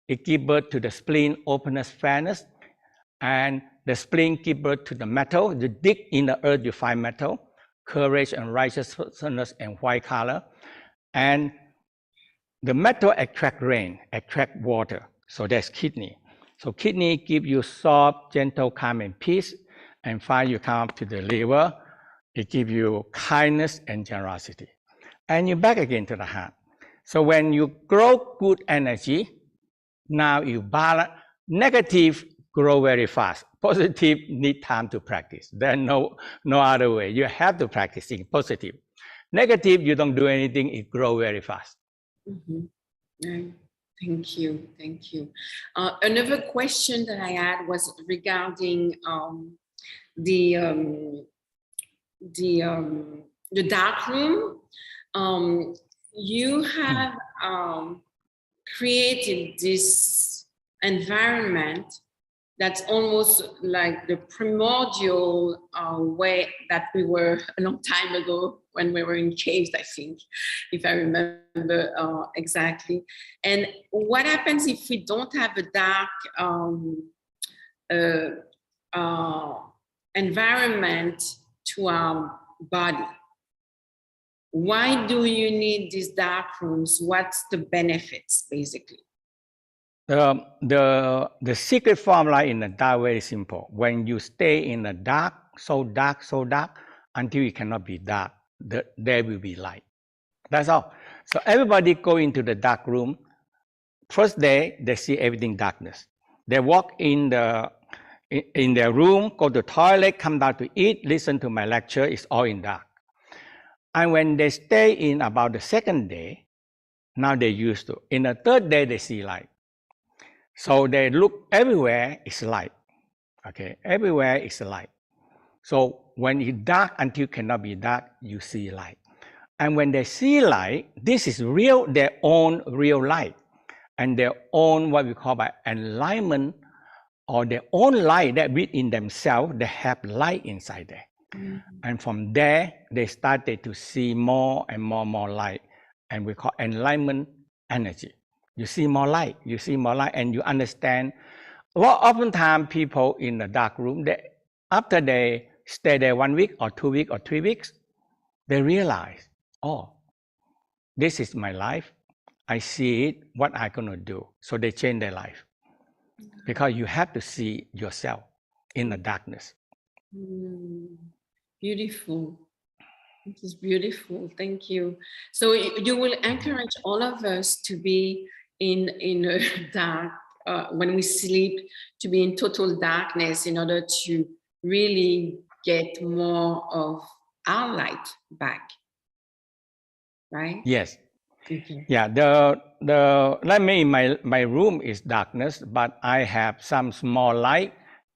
It gives birth to the spleen, openness, fairness, and the spleen gives birth to the metal. You dig in the earth, you find metal, courage and righteousness and white color. And the metal attract rain, attract water. So that's kidney. So kidney give you soft, gentle, calm, and peace. And finally, you come up to the liver. It gives you kindness and generosity. And you back again to the heart. So when you grow good energy, now you balance. Negative grow very fast. Positive need time to practice. There's no other way. You have to practice in positive. Negative, you don't do anything, it grows very fast. Thank you. Another question that I had was regarding the dark room. You have created this environment that's almost like the primordial way that we were a long time ago when we were in caves, I think, if I remember exactly. And what happens if we don't have a dark environment to our body? Why do you need these dark rooms? What's the benefits, basically? The secret formula in the Tao very simple. When you stay in the dark, so dark, until it cannot be dark, there will be light. That's all. So everybody go into the dark room. First day, they see everything darkness. They walk in their room, go to the toilet, come down to eat, listen to my lecture, it's all in dark. And when they stay in about the second day, now they're used to. In the third day, they see light. So they look everywhere, it's light. Okay, everywhere is light. So when it's dark until cannot be dark, you see light. And when they see light, this is real, their own real light. And their own what we call by enlightenment, or their own light that within themselves, they have light inside there. And from there, they started to see more and more light. And we call enlightenment energy. You see more light, and you understand. Oftentimes people in the dark room, after they stay there 1 week or 2 weeks or 3 weeks, they realize, oh, this is my life. I see it, what I'm going to do. So they change their life. Because you have to see yourself in the darkness. Beautiful. It is beautiful. Thank you. So you will encourage all of us to be in a dark, when we sleep, to be in total darkness in order to really get more of our light back. Right? Yes. Okay. Yeah, let me, my room is darkness, but I have some small light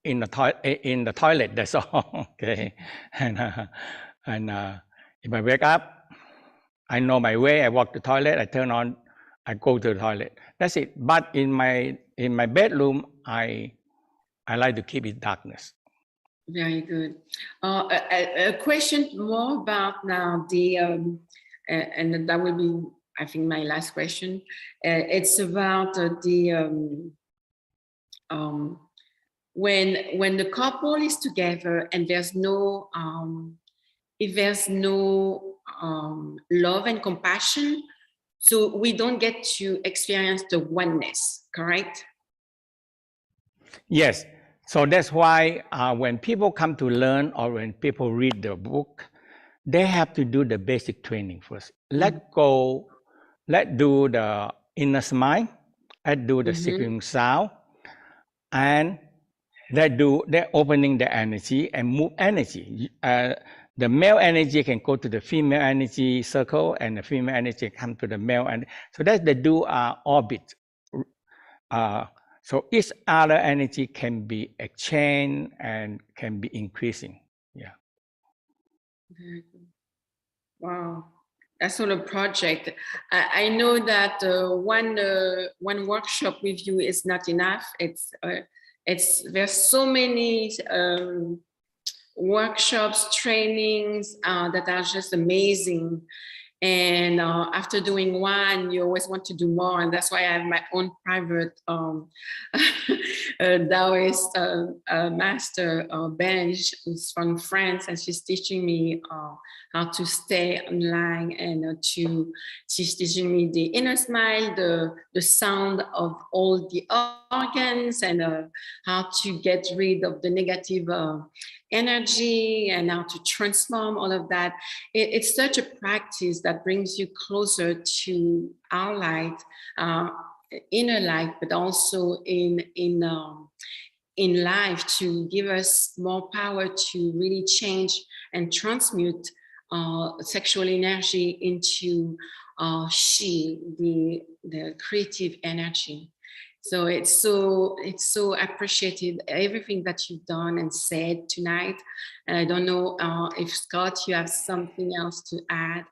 in the toilet. That's all. Okay, and if I wake up, I know my way. I walk to the toilet. I turn on. I go to the toilet. That's it. But in my bedroom, I like to keep it darkness. Very good. A question more about now the and that will be, I think, my last question. It's about when the couple is together and there's no if there's no love and compassion, so we don't get to experience the oneness, correct? Yes. So that's why when people come to learn or when people read the book, they have to do the basic training first. Let go, let do the inner smile, let do the seeking sound, and they're opening the energy and move energy. The male energy can go to the female energy circle, and the female energy come to the male. And so that's the dual orbit. So each other energy can be exchanged and can be increasing. Yeah. Very good. Wow, that's not a project. I know that one workshop with you is not enough. There's so many workshops, trainings that are just amazing. And after doing one, you always want to do more. And that's why I have my own private Taoist master, Benj, who's from France, and she's teaching me how to stay online, and she's teaching me the inner smile, the sound of all the organs, and how to get rid of the negative energy and how to transform all of that. It's such a practice that brings you closer to our light, inner light, but also in life, to give us more power to really change and transmute sexual energy into Shi, the creative energy. So it's so appreciated, everything that you've done and said tonight. And I don't know if Scott, you have something else to add.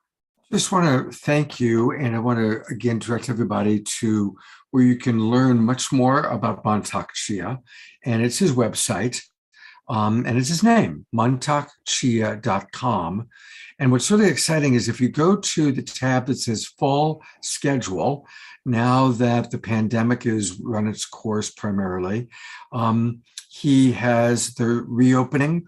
Just want to thank you, and I want to again direct everybody to where you can learn much more about Mantak Chia, and it's his website, and it's his name, mantakchia.com. And what's really exciting is if you go to the tab that says Full Schedule, now that the pandemic has run its course primarily, he has the reopening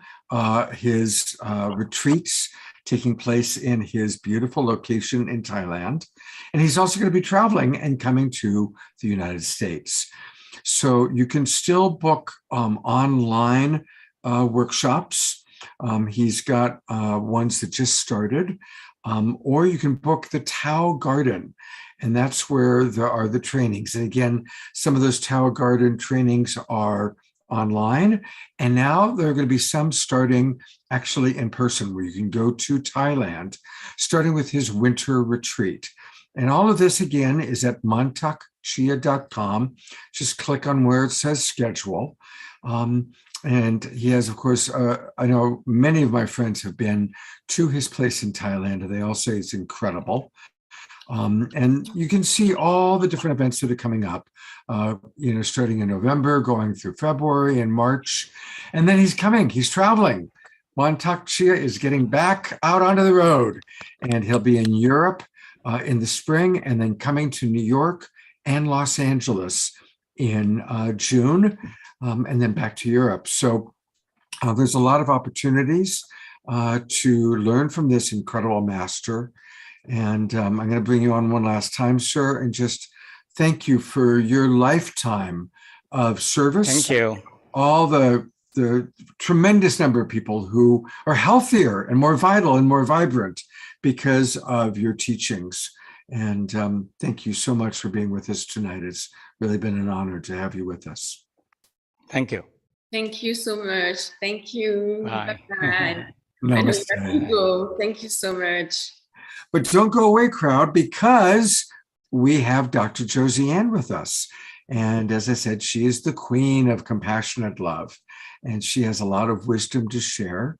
his retreats taking place in his beautiful location in Thailand. And he's also going to be traveling and coming to the United States. So you can still book online workshops. He's got ones that just started, or you can book the Tao Garden. And that's where there are the trainings. And again, some of those Tao Garden trainings are online. And now there are going to be some starting actually in person, where you can go to Thailand, starting with his winter retreat. And all of this, again, is at mantakchia.com. Just click on where it says schedule. And he has, of course, I know many of my friends have been to his place in Thailand, and they all say it's incredible. And you can see all the different events that are coming up, starting in November, going through February and March. And then he's traveling. Mantak Chia is getting back out onto the road, and he'll be in Europe in the spring, and then coming to New York and Los Angeles in June, and then back to Europe. So there's a lot of opportunities to learn from this incredible master. And I'm going to bring you on one last time, sir, and just thank you for your lifetime of service. Thank you. All the tremendous number of people who are healthier and more vital and more vibrant because of your teachings. And thank you so much for being with us tonight. It's really been an honor to have you with us. Thank you. Thank you so much. Thank you. Bye. Bye-bye. Namaste. I know you have to go. Thank you so much. But don't go away, crowd, because we have Dr. Josie Ann with us. And as I said, she is the queen of compassionate love, and she has a lot of wisdom to share.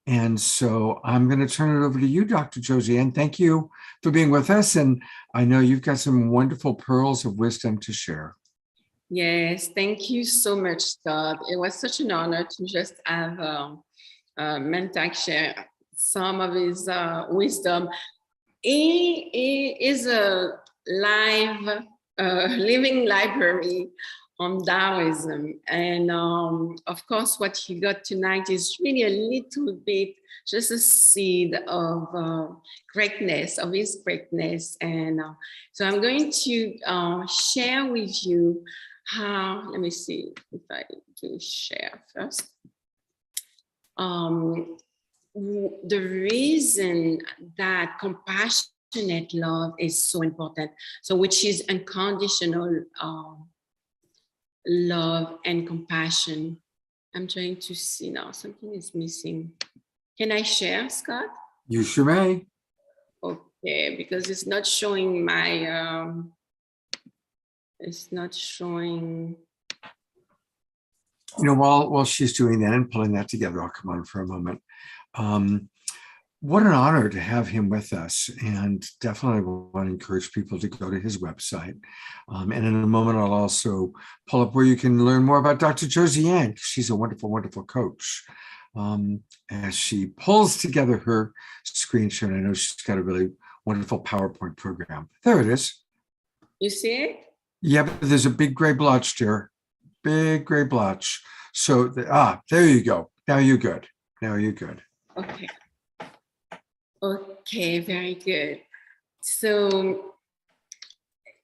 And so I'm going to turn it over to you, Dr. Josiane. Thank you for being with us. And I know you've got some wonderful pearls of wisdom to share. Yes, thank you so much, Scott. It was such an honor to just have Mantak share some of his wisdom. He is a living library on Taoism. And of course, what he got tonight is really a little bit, just a seed of greatness, of his greatness. And so I'm going to share with you how, let me see if I do share first. The reason that compassionate love is so important, so which is unconditional love and compassion. I'm trying to see now, something is missing. Can I share, Scott? You sure may. Okay, because it's not showing my, it's not showing. You know, while she's doing that and pulling that together, I'll come on for a moment. What an honor to have him with us, and definitely want to encourage people to go to his website. And in a moment, I'll also pull up where you can learn more about Dr. Josiane. She's a wonderful, wonderful coach. As she pulls together her screen share, and I know she's got a really wonderful PowerPoint program. There it is. You see it? Yeah, but there's a big gray blotch there. Big gray blotch. So, there you go. Now you're good. Now you're good. Okay. Okay, very good. So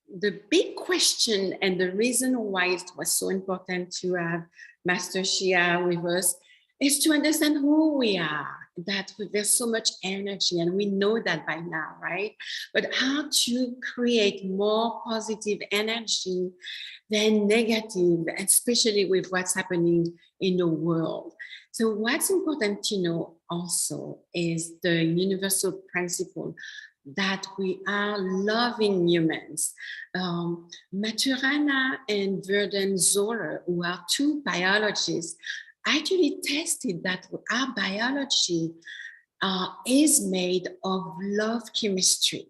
the big question and the reason why it was so important to have Master Shia with us is to understand who we are, that there's so much energy, and we know that by now, right? But how to create more positive energy than negative, especially with what's happening in the world. So what's important to know also is the universal principle that we are loving humans. Maturana and Verden Zoller, who are two biologists, actually tested that our biology is made of love chemistry.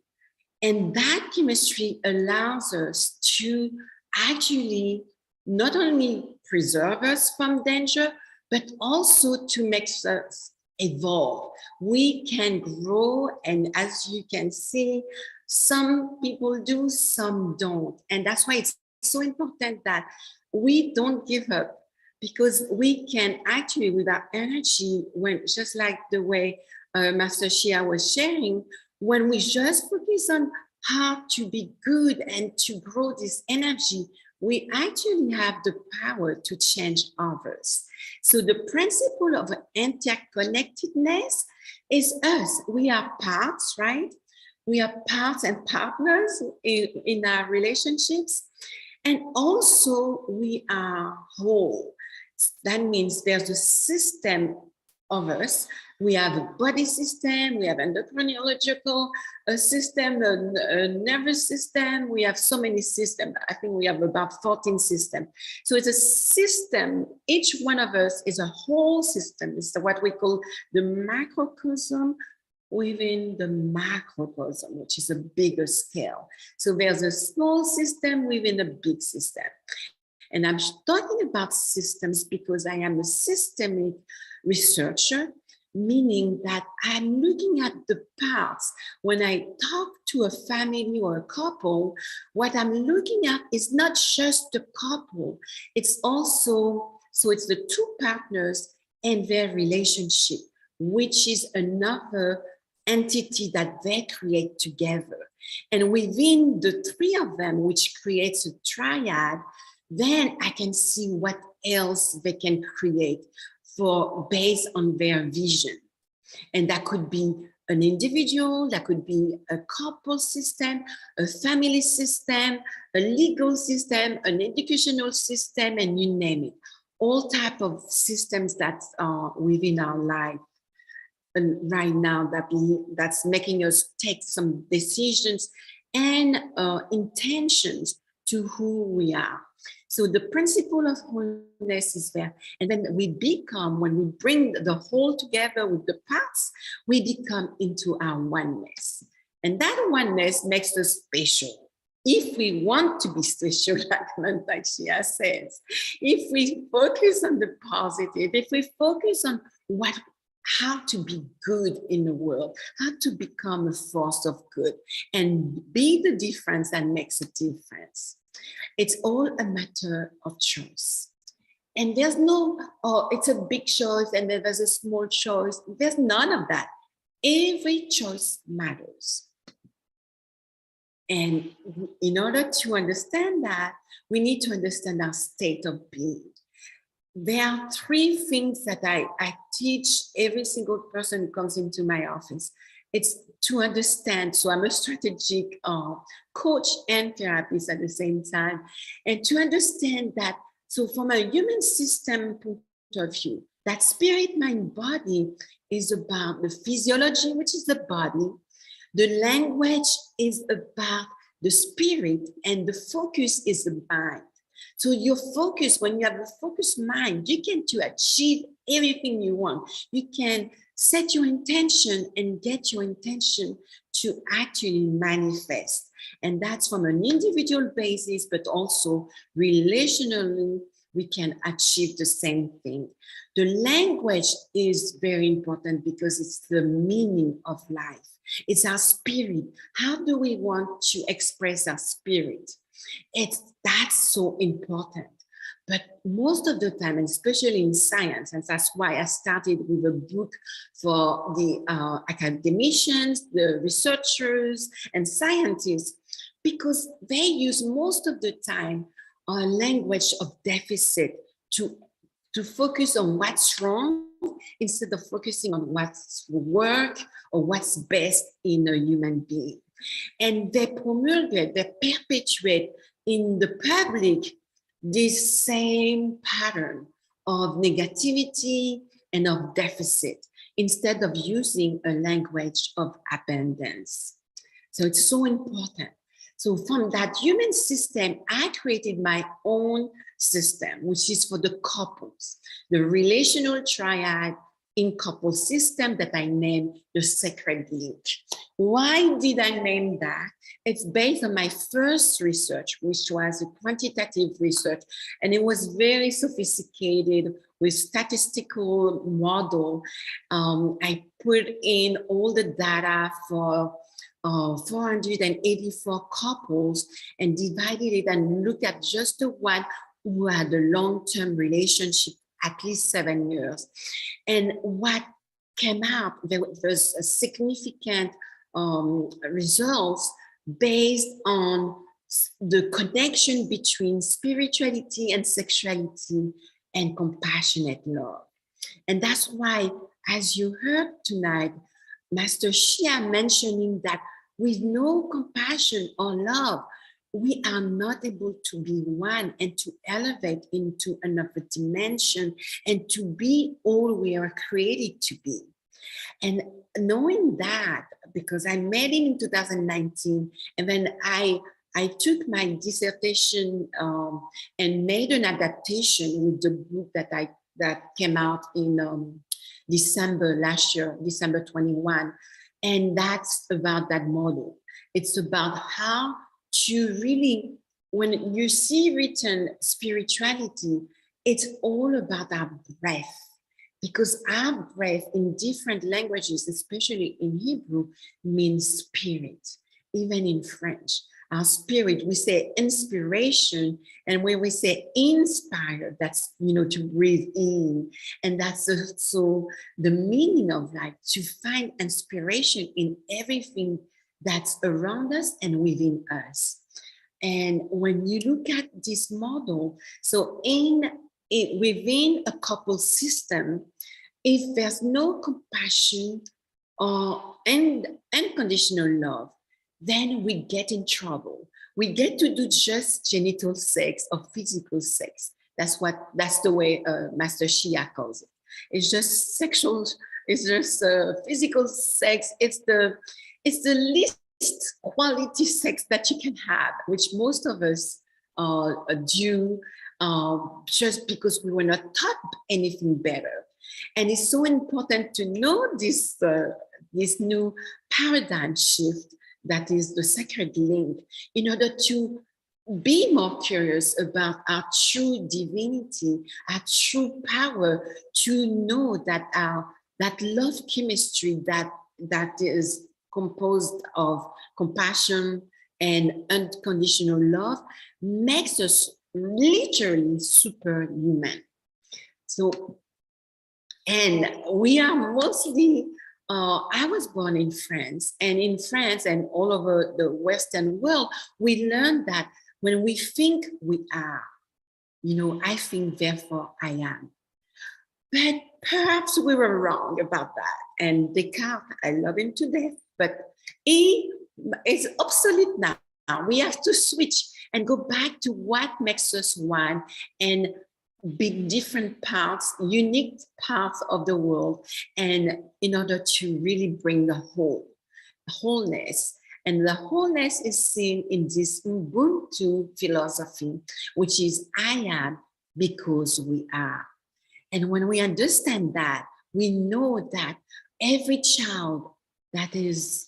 And that chemistry allows us to actually not only preserve us from danger, but also to make us evolve. We can grow, and as you can see, some people do, some don't. And that's why it's so important that we don't give up, because we can actually, with our energy, when just like the way Master Shia was sharing, when we just focus on how to be good and to grow this energy, we actually have the power to change others. So the principle of interconnectedness is us. We are parts, right? We are parts and partners in our relationships. And also we are whole. That means there's a system of us. We have a body system, we have endocrinological system, a nervous system. We have so many systems. I think we have about 14 systems. So it's a system. Each one of us is a whole system. It's what we call the macrocosm within the macrocosm, which is a bigger scale. So there's a small system within a big system. And I'm talking about systems because I am a systemic researcher, meaning that I'm looking at the parts. When I talk to a family or a couple, what I'm looking at is not just the couple, it's also, so it's the two partners and their relationship, which is another entity that they create together. And within the three of them, which creates a triad, then I can see what else they can create based on their vision. And that could be an individual, that could be a couple system, a family system, a legal system, an educational system, and you name it. All type of systems that are within our life right now that's making us take some decisions and intentions to who we are. So the principle of wholeness is there. And then when we bring the whole together with the parts, we become into our oneness. And that oneness makes us special. If we want to be special, like Shia says, if we focus on the positive, if we focus on how to be good in the world, how to become a force of good and be the difference that makes a difference. It's all a matter of choice. And there's no, it's a big choice and then there's a small choice. There's none of that. Every choice matters. And in order to understand that, we need to understand our state of being. There are 3 things that I teach every single person who comes into my office. It's to understand, so I'm a strategic coach and therapist at the same time, and to understand that, so from a human system point of view, that spirit, mind, body is about the physiology, which is the body. The language is about the spirit, and the focus is the mind. So your focus, when you have a focused mind, you can achieve everything you want. You can set your intention and get your intention to actually manifest. And that's from an individual basis, but also relationally, we can achieve the same thing. The language is very important because it's the meaning of life. It's our spirit. How do we want to express our spirit? That's so important. But most of the time, and especially in science, and that's why I started with a book for the academicians, the researchers, and scientists, because they use most of the time a language of deficit to focus on what's wrong instead of focusing on what's work or what's best in a human being. And they promulgate, they perpetuate in the public this same pattern of negativity and of deficit instead of using a language of abundance. So it's so important. So from that human system, I created my own system, which is for the couples, the relational triad in couple system that I named the Sacred Link. Why did I name that? It's based on my first research, which was a quantitative research, and it was very sophisticated with statistical model. I put in all the data for 484 couples and divided it and looked at just the one who had a long-term relationship, at least 7 years. And what came out, there was a significant results based on the connection between spirituality and sexuality and compassionate love. And that's why, as you heard tonight, Master Shia mentioning that with no compassion or love, we are not able to be one and to elevate into another dimension and to be all we are created to be. And knowing that, because I met him in 2019, and then I took my dissertation and made an adaptation with the book that came out in December last year, December 21. And that's about that model. It's about how to really, when you see written spirituality, it's all about our breath. Because our breath in different languages, especially in Hebrew, means spirit, even in French. Our spirit, we say inspiration, and when we say inspire, that's, to breathe in. And that's also the meaning of life, to find inspiration in everything that's around us and within us. And when you look at this model, so within a couple system, if there's no compassion or unconditional love, then we get in trouble. We get to do just genital sex or physical sex. That's the way Master Shia calls it. It's just sexual, it's just physical sex. It's the least quality sex that you can have, which most of us due just because we were not taught anything better. And it's so important to know this new paradigm shift that is the sacred link, in order to be more curious about our true divinity, our true power, to know that that love chemistry that is composed of compassion and unconditional love makes us literally superhuman. So, and we are mostly, I was born in France, and in France and all over the Western world, we learned that when we think we are, I think, therefore I am. But perhaps we were wrong about that. And Descartes, I love him to death, but he is obsolete now. We have to switch and go back to what makes us one and be different parts, unique parts of the world, and in order to really bring the wholeness. And the wholeness is seen in this Ubuntu philosophy, which is I am because we are. And when we understand that, we know that every child that is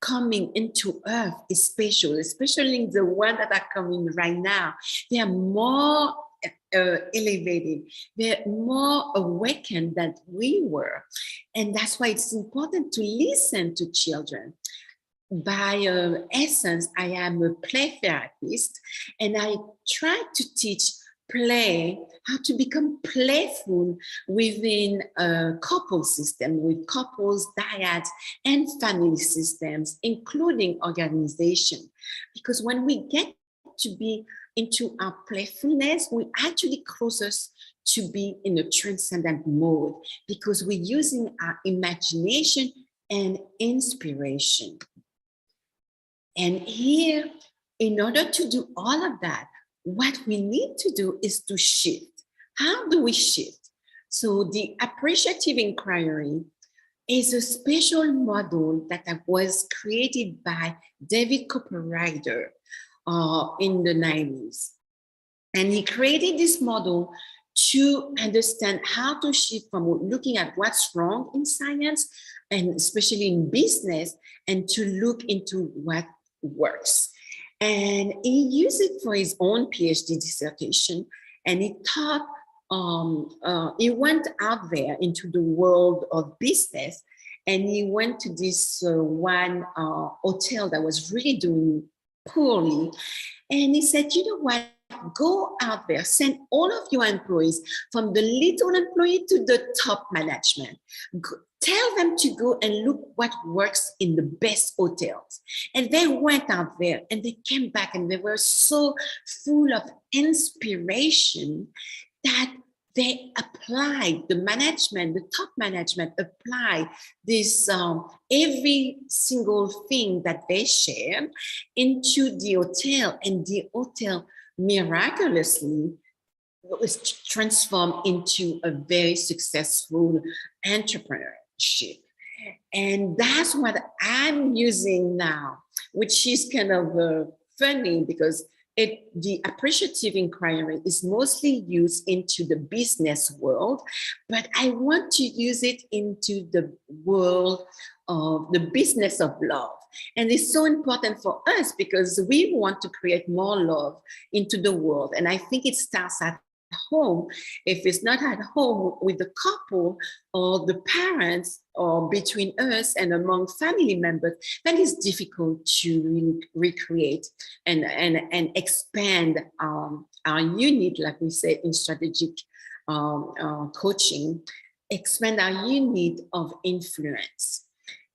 coming into earth is special, especially the ones that are coming right now. They are more elevated, they're more awakened than we were. And that's why it's important to listen to children. By essence, I am a play therapist, and I try to teach play, how to become playful within a couple system, with couples, dyads, and family systems, including organization. Because when we get to be into our playfulness, we actually closer to be in a transcendent mode, because we're using our imagination and inspiration. And here, in order to do all of that, what we need to do is to shift. How do we shift? So the appreciative inquiry is a special model that was created by David Cooper-Ryder in the 90s. And he created this model to understand how to shift from looking at what's wrong in science, and especially in business, and to look into what works. And he used it for his own PhD dissertation, and he taught, he went out there into the world of business, and he went to this one hotel that was really doing poorly. And he said, you know what, go out there, send all of your employees, from the little employee to the top management. Tell them to go and look what works in the best hotels. And they went out there and they came back, and they were so full of inspiration that they applied, the management, the top management applied this, every single thing that they shared into the hotel, and the hotel miraculously was transformed into a very successful entrepreneurship. And that's what I'm using now, which is kind of funny, because the appreciative inquiry is mostly used into the business world, but I want to use it into the world of the business of love. And it's so important for us because we want to create more love into the world. And I think it starts at home. If it's not at home with the couple or the parents, or between us and among family members, then it's difficult to really recreate and expand our unit, like we say in strategic coaching, expand our unit of influence.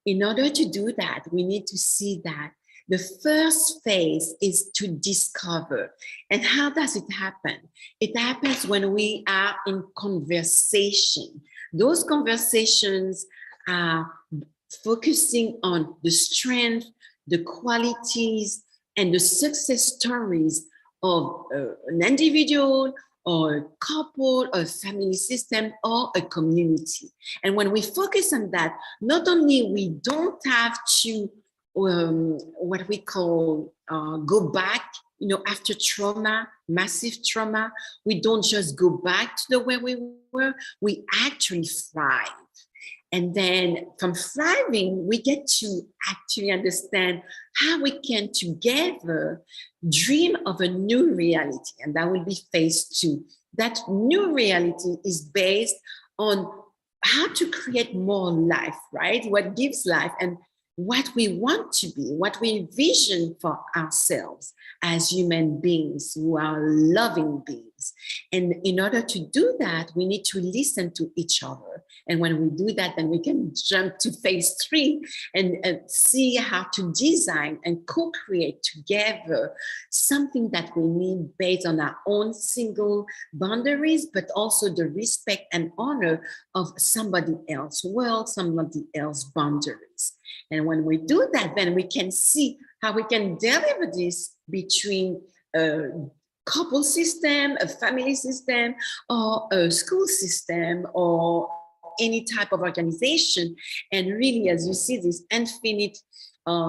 In order to do that, we need to see that the first phase is to discover. And how does it happen? It happens when we are in conversation. Those conversations are focusing on the strength, the qualities, and the success stories of an individual, or a couple, or a family system, or a community. And when we focus on that, not only we don't have to what we call go back after trauma, massive trauma, we don't just go back to the way we were, we actually thrive. And then from thriving, we get to actually understand how we can together dream of a new reality. And that will be phase 2. That new reality is based on how to create more life, right? What gives life and what we want to be, what we envision for ourselves as human beings who are loving beings. And in order to do that, we need to listen to each other. And when we do that, then we can jump to phase 3 and see how to design and co-create together something that we need based on our own single boundaries, but also the respect and honor of somebody else's world, somebody else's boundaries. And when we do that, then we can see how we can deliver this between a couple system, a family system, or a school system, or any type of organization. And really, as you see, this infinite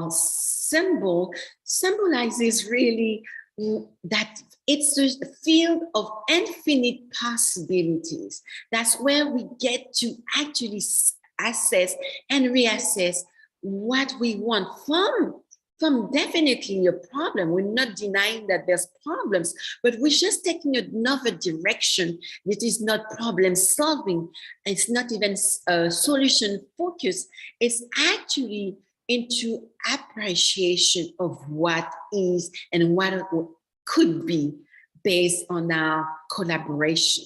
symbol symbolizes really that it's a field of infinite possibilities. That's where we get to actually assess and reassess what we want from definitely a problem. We're not denying that there's problems, but we're just taking another direction that is not problem solving. It's not even solution focused. It's actually into appreciation of what is and what could be based on our collaboration.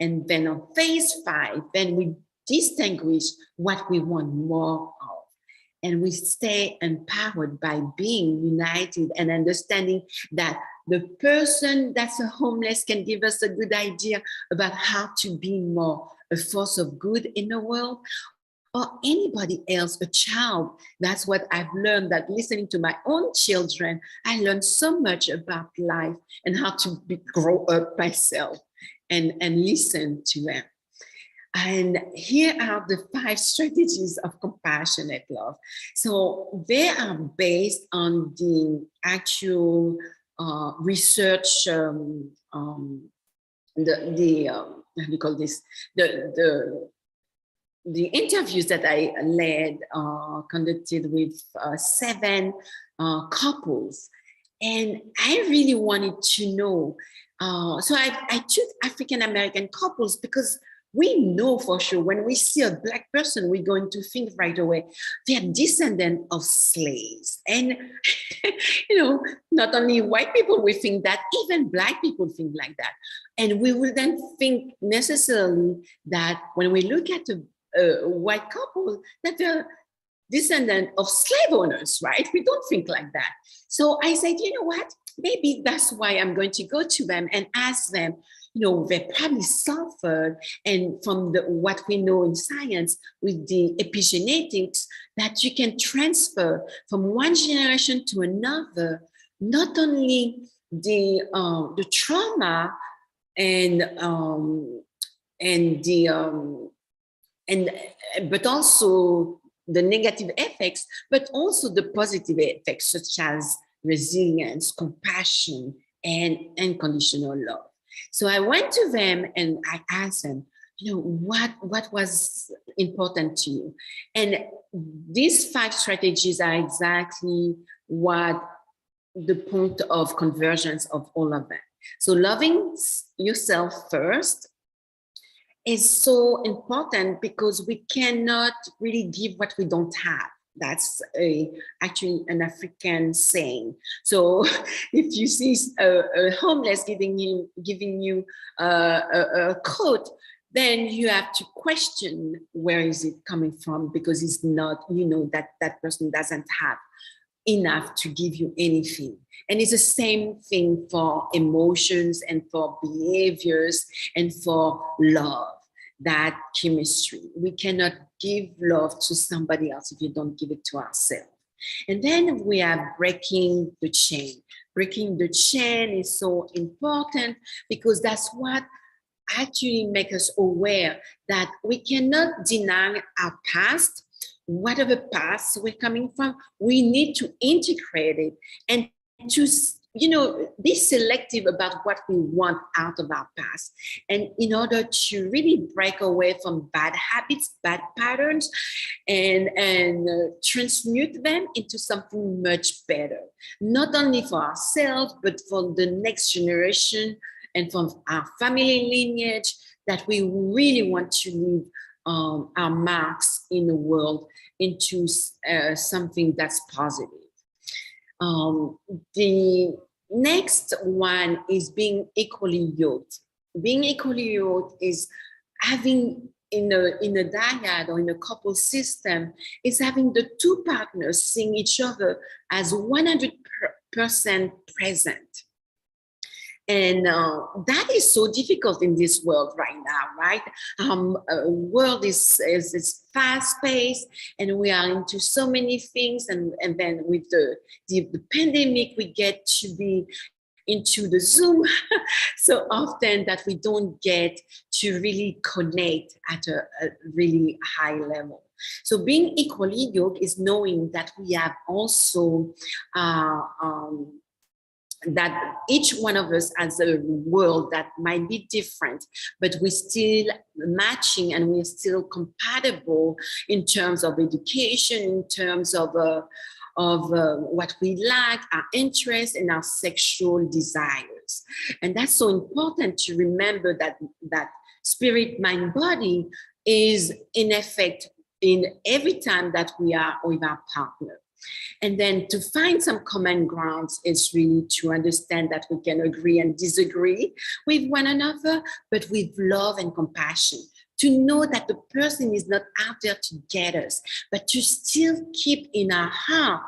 And then on phase 5, then we distinguish what we want more of. And we stay empowered by being united and understanding that the person that's a homeless can give us a good idea about how to be more a force of good in the world, or anybody else, a child. That's what I've learned, that listening to my own children, I learned so much about life and how to grow up myself and listen to them. And here are the 5 strategies of compassionate love. So they are based on the actual research, how do you call this? The interviews that I led, conducted with 7 couples. And I really wanted to know. So I took African-American couples because we know for sure when we see a Black person, we're going to think right away, they're descendants of slaves. And, not only white people, we think that, even Black people think like that. And we will then think necessarily that when we look at a white couple, that they're descendant of slave owners, right? We don't think like that. So I said, you know what? Maybe that's why I'm going to go to them and ask them, they probably suffered, and from what we know in science with the epigenetics, that you can transfer from one generation to another, not only the trauma but also the negative effects, but also the positive effects such as resilience, compassion, and unconditional love. So I went to them and I asked them, what was important to you? And these 5 strategies are exactly what the point of convergence of all of them. So loving yourself first is so important because we cannot really give what we don't have. That's actually an African saying. So if you see a homeless giving you a coat, then you have to question where is it coming from, because it's not, that person doesn't have enough to give you anything. And it's the same thing for emotions and for behaviors and for love. That chemistry. We cannot give love to somebody else if you don't give it to ourselves. And then we are breaking the chain. Breaking the chain is so important because that's what actually makes us aware that we cannot deny our past. Whatever past we're coming from, we need to integrate it and to be selective about what we want out of our past. And in order to really break away from bad habits, bad patterns, and transmute them into something much better, not only for ourselves, but for the next generation and from our family lineage, that we really want to leave our marks in the world into something that's positive. The next one is being equally yoked. Being equally yoked is having in a dyad or in a couple system, is having the two partners seeing each other as 100% present. And that is so difficult in this world right now, right? World is fast-paced, and we are into so many things. And then with the pandemic, we get to be into the Zoom so often that we don't get to really connect at a really high level. So being equally yoked is knowing that we have also that each one of us has a world that might be different, but we're still matching and we're still compatible in terms of education, in terms of what we like, our interests, and our sexual desires. And that's so important to remember that spirit, mind, body is in effect in every time that we are with our partner. And then to find some common grounds is really to understand that we can agree and disagree with one another, but with love and compassion. To know that the person is not out there to get us, but to still keep in our heart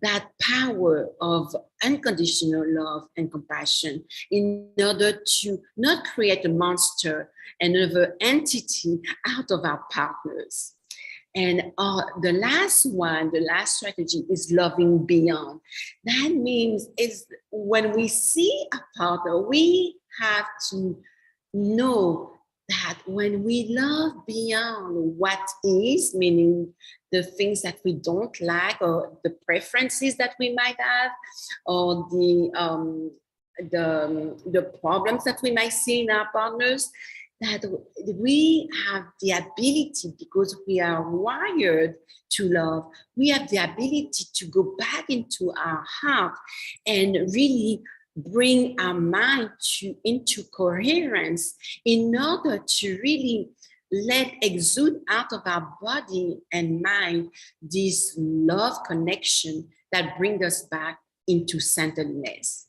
that power of unconditional love and compassion in order to not create a monster, another entity out of our partners. And the last strategy is loving beyond. That means is when we see a partner, we have to know that when we love beyond what is, meaning the things that we don't like or the preferences that we might have, or the problems that we might see in our partners, that we have the ability, because we are wired to love, we have the ability to go back into our heart and really bring our mind into coherence in order to really let exude out of our body and mind this love connection that brings us back into centeredness.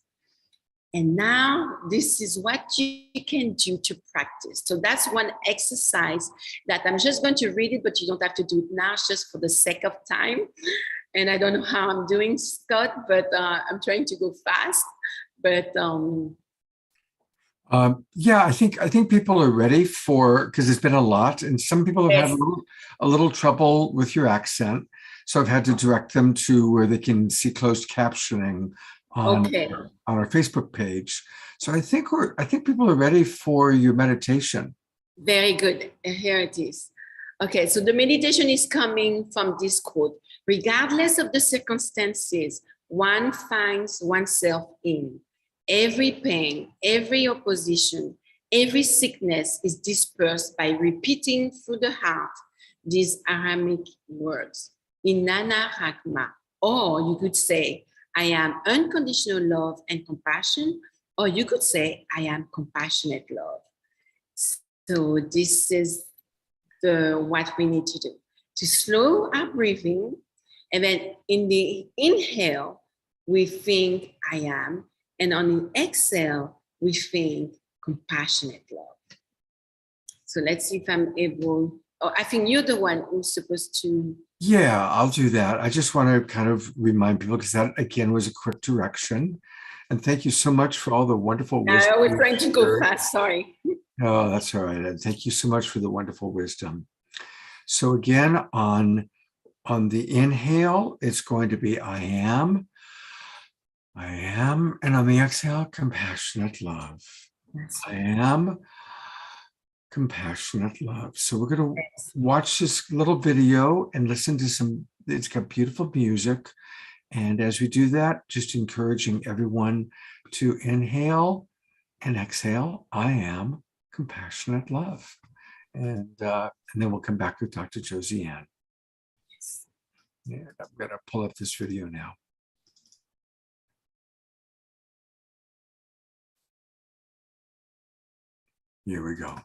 And now this is what you can do to practice. So that's one exercise that I'm just going to read it, but you don't have to do it now, it's just for the sake of time. And I don't know how I'm doing, Scott, but I'm trying to go fast. But yeah, I think people are ready for, because it's been a lot, and some people have had a little trouble with your accent. So I've had to direct them to where they can see closed captioning on our Facebook page. So I think people are ready for your meditation. Very good. Here it is. Okay, so the meditation is coming from this quote: regardless of the circumstances one finds oneself in, every pain, every opposition, every sickness is dispersed by repeating through the heart these Aramaic words, Inanna Rachma, or you could say, I am unconditional love and compassion, or you could say, I am compassionate love. So this is what we need to do, to slow our breathing. And then in the inhale, we think I am. And on the exhale, we think compassionate love. So let's see if I'm able, I think you're the one who's supposed to. Yeah, I'll do that. I just want to kind of remind people, because that again was a quick direction. And thank you so much for all the wonderful wisdom. I was trying to go fast, sorry. Oh, that's all right. And thank you so much for the wonderful wisdom. So again, on the inhale, it's going to be I am. And on the exhale, compassionate love. I am compassionate love. So we're going to watch this little video and listen to it's got beautiful music. And as we do that, just encouraging everyone to inhale and exhale. I am compassionate love. And then we'll come back with Dr. Josiane. And I'm going to pull up this video now. Here we go.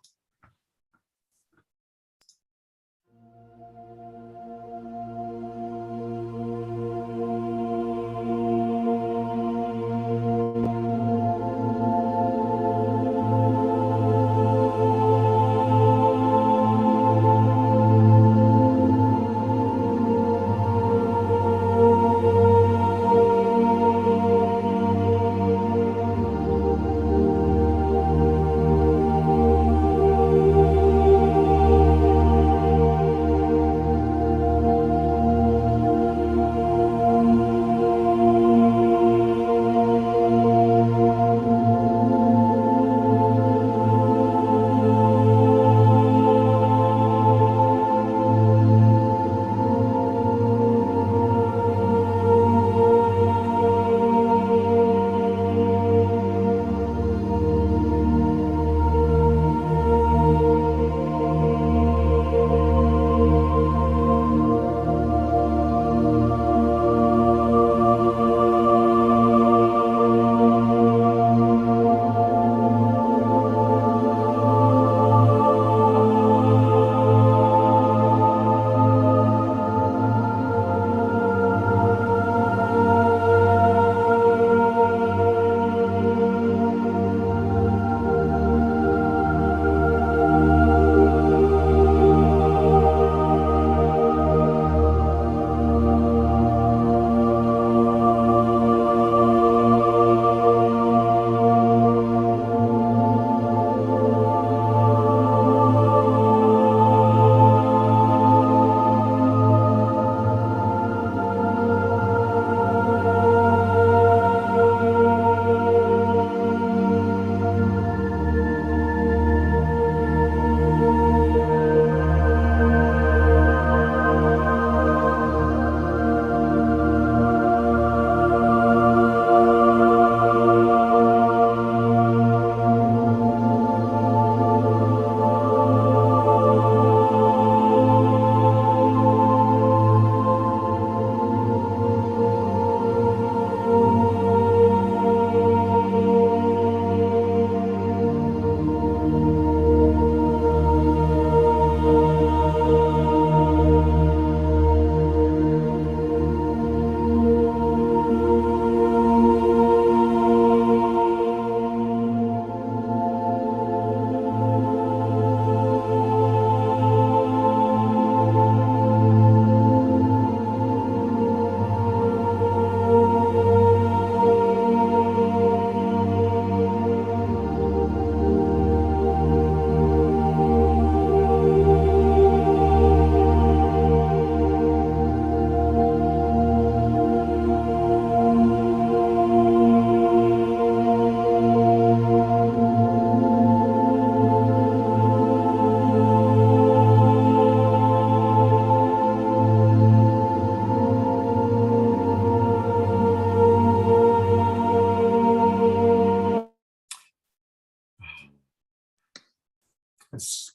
It's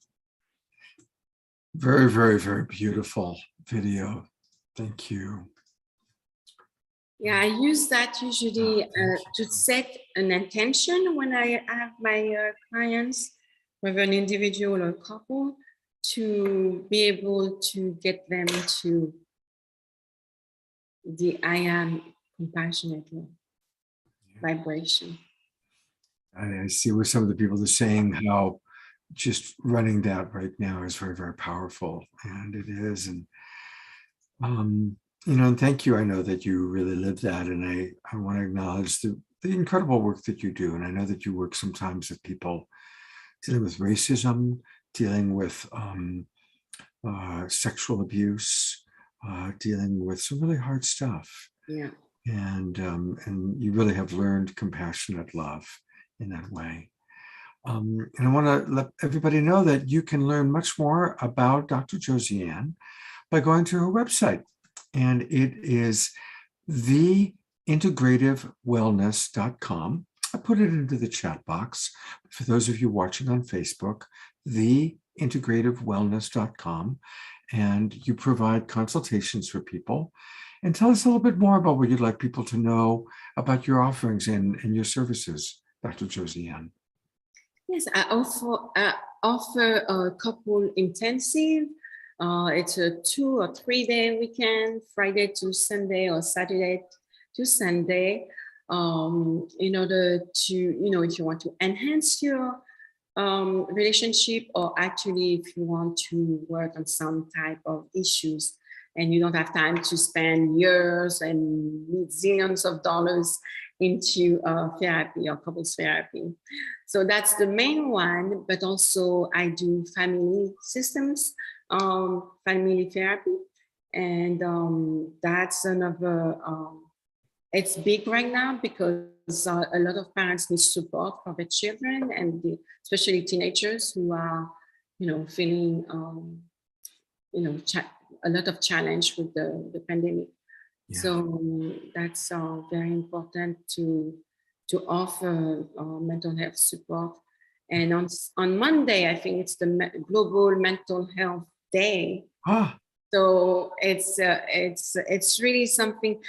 very, very, very beautiful video. Thank you. Yeah, I use that usually to set an intention when I have my clients, whether an individual or a couple, to be able to get them to the I am compassionate vibration. I see where some of the people are saying how just running that right now is very, very powerful, and it is. And you know, and thank you. I know that you really live that, and I want to acknowledge the incredible work that you do. And I know that you work sometimes with people dealing with racism, dealing with sexual abuse, dealing with some really hard stuff. Yeah. And you really have learned compassionate love in that way. And I want to let everybody know that you can learn much more about Dr. Josiane by going to her website. And it is theintegrativewellness.com. I put it into the chat box. For those of you watching on Facebook, theintegrativewellness.com, and you provide consultations for people. And tell us a little bit more about what you'd like people to know about your offerings and your services, Dr. Josiane. Yes, I offer a couple intensive. It's a 2 or 3 day weekend, Friday to Sunday or Saturday to Sunday, in order to, if you want to enhance your relationship, or actually if you want to work on some type of issues and you don't have time to spend years and zillions of dollars into therapy or couples therapy. So that's the main one, but also I do family systems, family therapy, and that's another, it's big right now because a lot of parents need support for their children, and especially teenagers who are, feeling, a lot of challenge with the pandemic. Yeah. So that's very important to offer mental health support. And on Monday, I think it's the Global Mental Health Day. So it's really something.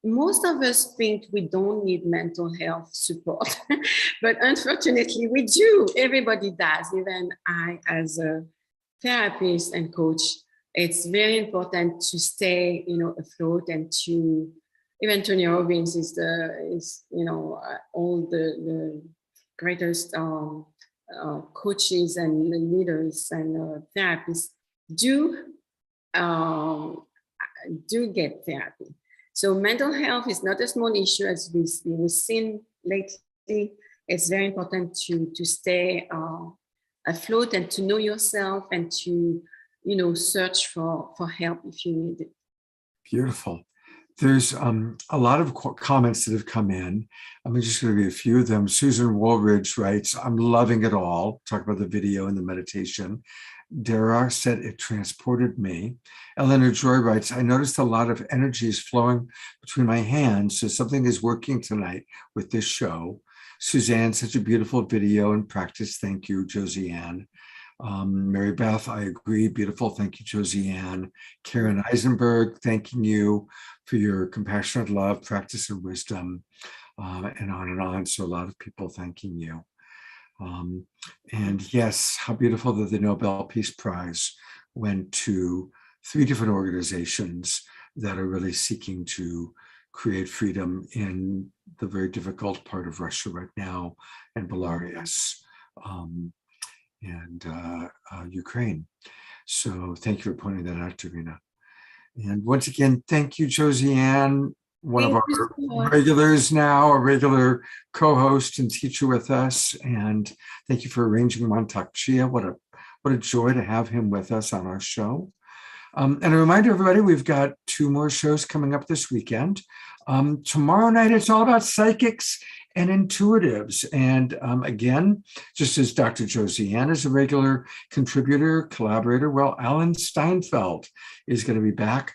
Most of us think we don't need mental health support, but unfortunately we do. Everybody does, even I as a therapist and coach. It's very important to stay, afloat, and to, even Tony Robbins is all the greatest coaches and leaders and therapists do get therapy. So mental health is not a small issue, as we've seen lately. It's very important to stay afloat and to know yourself and to, search for help if you need it. Beautiful. There's a lot of comments that have come in. I'm just going to read a few of them. Susan Woolridge writes, "I'm loving it all." Talk about the video and the meditation. Dara said, "It transported me." Eleanor Joy writes, "I noticed a lot of energy is flowing between my hands, so something is working tonight with this show." Suzanne, such a beautiful video and practice. Thank you, Josiane. Mary Beth, I agree. Beautiful. Thank you, Josiane. Karen Eisenberg, thanking you for your compassionate love, practice, and wisdom, and on and on. So a lot of people thanking you. And yes, how beautiful that the Nobel Peace Prize went to 3 different organizations that are really seeking to create freedom in the very difficult part of Russia right now, and Belarus, and Ukraine. So thank you for pointing that out, Davina. And once again, thank you, Josiane, one of our regulars now, a regular co-host and teacher with us. And thank you for arranging Mantak Chia. What a joy to have him with us on our show. And a reminder, everybody, we've got 2 more shows coming up this weekend. Tomorrow night, it's all about psychics and intuitives. And again, just as Dr. Josiane is a regular contributor, collaborator, well, Alan Steinfeld is going to be back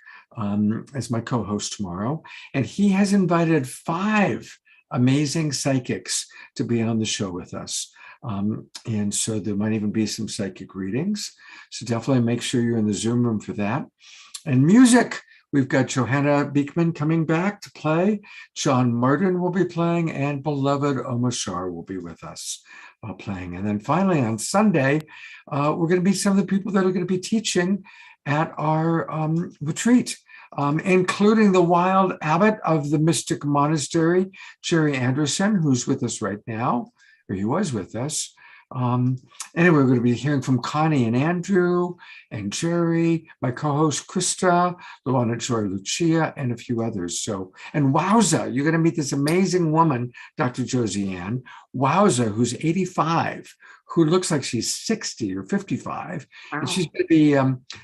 as my co-host tomorrow. And he has invited 5 amazing psychics to be on the show with us. And so there might even be some psychic readings. So definitely make sure you're in the Zoom room for that. And music, we've got Johanna Beekman coming back to play. John Martin will be playing, and beloved Omar Shar will be with us playing. And then finally on Sunday, we're going to meet some of the people that are going to be teaching at our retreat, including the wild abbot of the Mystic Monastery, Jerry Anderson, who's with us right now, or he was with us. Anyway, we're going to be hearing from Connie and Andrew and Jerry, my co-host Krista, Luana Joy Lucia, and a few others. So, and wowza, you're going to meet this amazing woman, Dr. Josiane, wowza, who's 85, who looks like she's 60 or 55. Wow. And she's going to be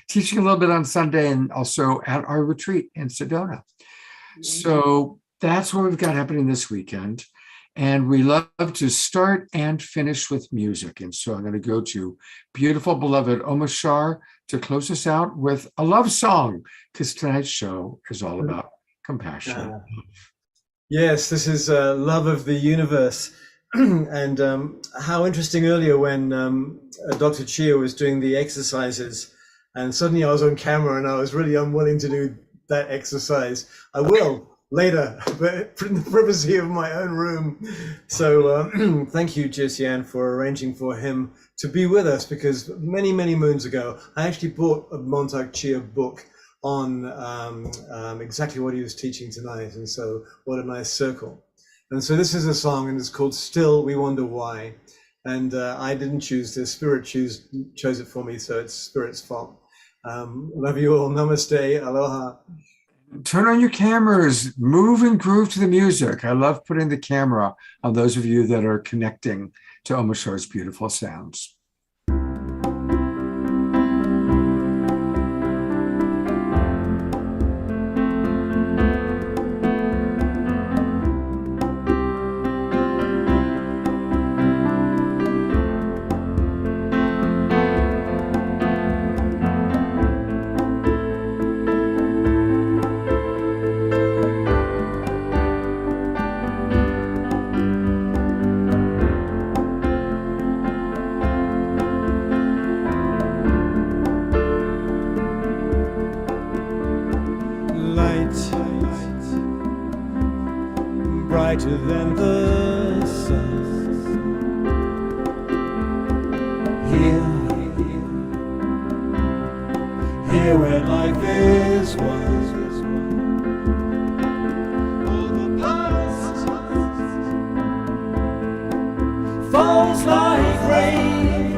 teaching a little bit on Sunday and also at our retreat in Sedona. So that's what we've got happening this weekend. And we love to start and finish with music. And so I'm going to go to beautiful, beloved Omar Shar to close us out with a love song, because tonight's show is all about compassion. Yes, this is love of the universe. And how interesting earlier when Dr. Chia was doing the exercises, and suddenly I was on camera and I was really unwilling to do that exercise. I will later, but in the privacy of my own room. So thank you, Jisian, for arranging for him to be with us, because many, many moons ago, I actually bought a Montauk Chia book on exactly what he was teaching tonight. And so what a nice circle. And so this is a song, and it's called Still We Wonder Why. And I didn't choose this, Spirit chose it for me, so it's Spirit's fault. Love you all, namaste, aloha. Turn on your cameras, move and groove to the music. I love putting the camera on those of you that are connecting to Om Ashar's beautiful sounds. Brighter than the sun. Here where life is one. All the past falls like rain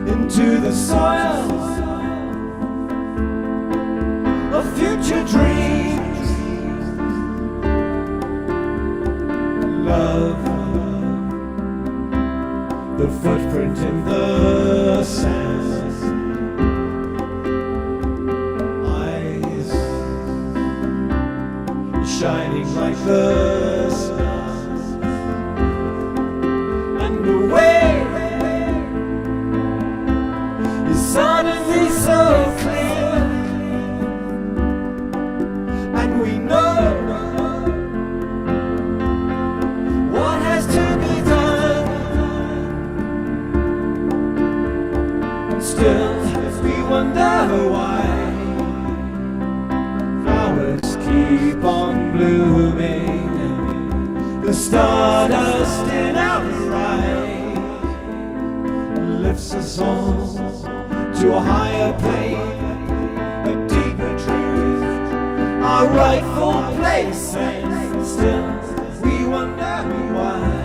into the soil of future dreams. Love, the footprint in the sand. Eyes shining like the stars. And the way is suddenly so clear. And we know still we wonder why flowers keep on blooming, the stardust in our eyes lifts us all to a higher plane, a deeper truth, our rightful place, and still we wonder why.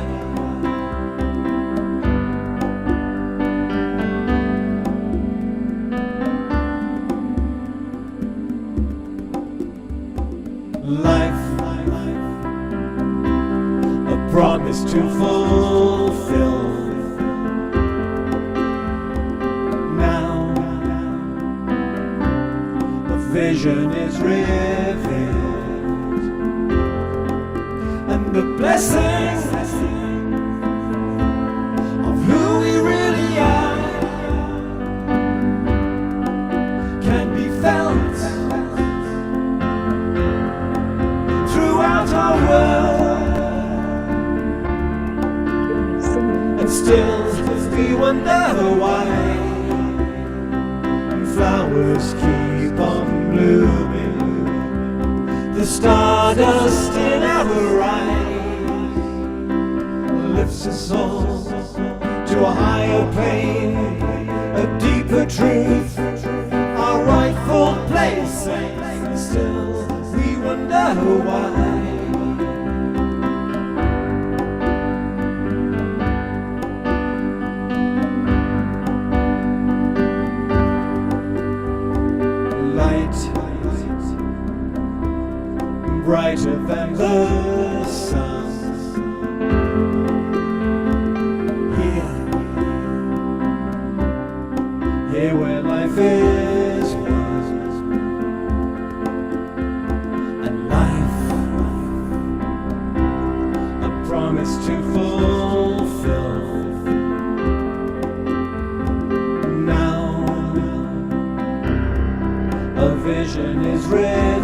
Life, a promise to fulfill. Now, a vision is revealed, and the blessings of who we really are can be felt throughout our world, and still we wonder why flowers keep on blooming, the stardust in our eyes lifts us all to a higher plane, a deeper truth, our rightful place, and still we wonder why. Light, brighter than the sun. Here where life is one, and life, a promise to fulfill. Now, a vision is ready.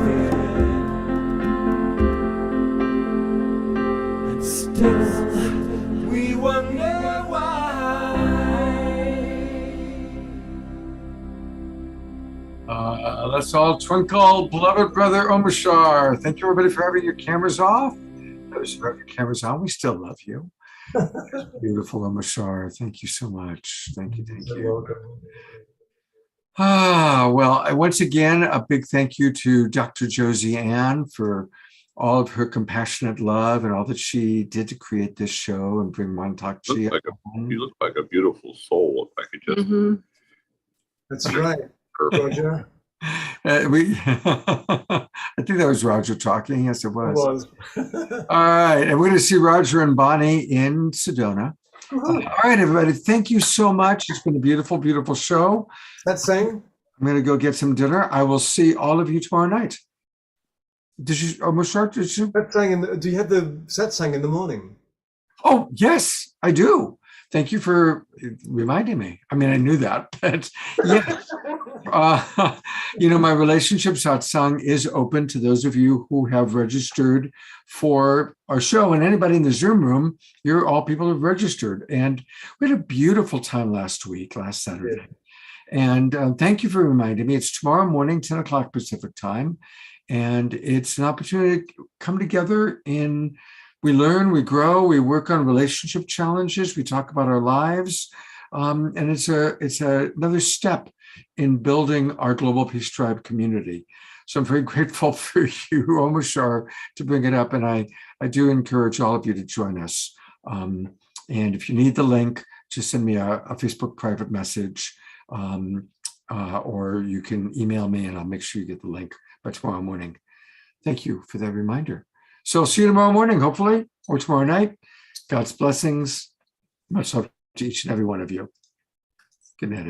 Let's all twinkle, beloved brother Omashar. Thank you, everybody, for having your cameras off. Those who have your cameras on, we still love you. Beautiful Omashar. Thank you so much. Thank you. Thank You're you. welcome. Well, once again, a big thank you to Dr. Josie Ann for all of her compassionate love and all that she did to create this show and bring Montauk Chia home. You look like a beautiful soul. If I could just. Mhm. That's right, Roger. I think that was Roger talking. Yes, it It was. was. All right. And we're going to see Roger and Bonnie in Sedona. Woohoo. All right, everybody. Thank you so much. It's been a beautiful, beautiful show. That's saying. I'm going to go get some dinner. I will see all of you tomorrow night. Did you, Moshe, did you? That's saying. Do you have the satsang in the morning? Oh, yes, I do. Thank you for reminding me. I mean, I knew that, but yeah. My relationship satsang is open to those of you who have registered for our show, and anybody in the Zoom room, you're all people who've registered. And we had a beautiful time last Saturday. And thank you for reminding me. It's tomorrow morning, 10 o'clock Pacific time. And it's an opportunity to come together in. We learn, we grow, we work on relationship challenges, we talk about our lives, and it's another step in building our Global Peace Tribe community. So I'm very grateful for you, Omashar, to bring it up, and I do encourage all of you to join us. And if you need the link, just send me a Facebook private message, or you can email me, and I'll make sure you get the link by tomorrow morning. Thank you for that reminder. So see you tomorrow morning, hopefully, or tomorrow night. God's blessings. Much love to each and every one of you. Good night.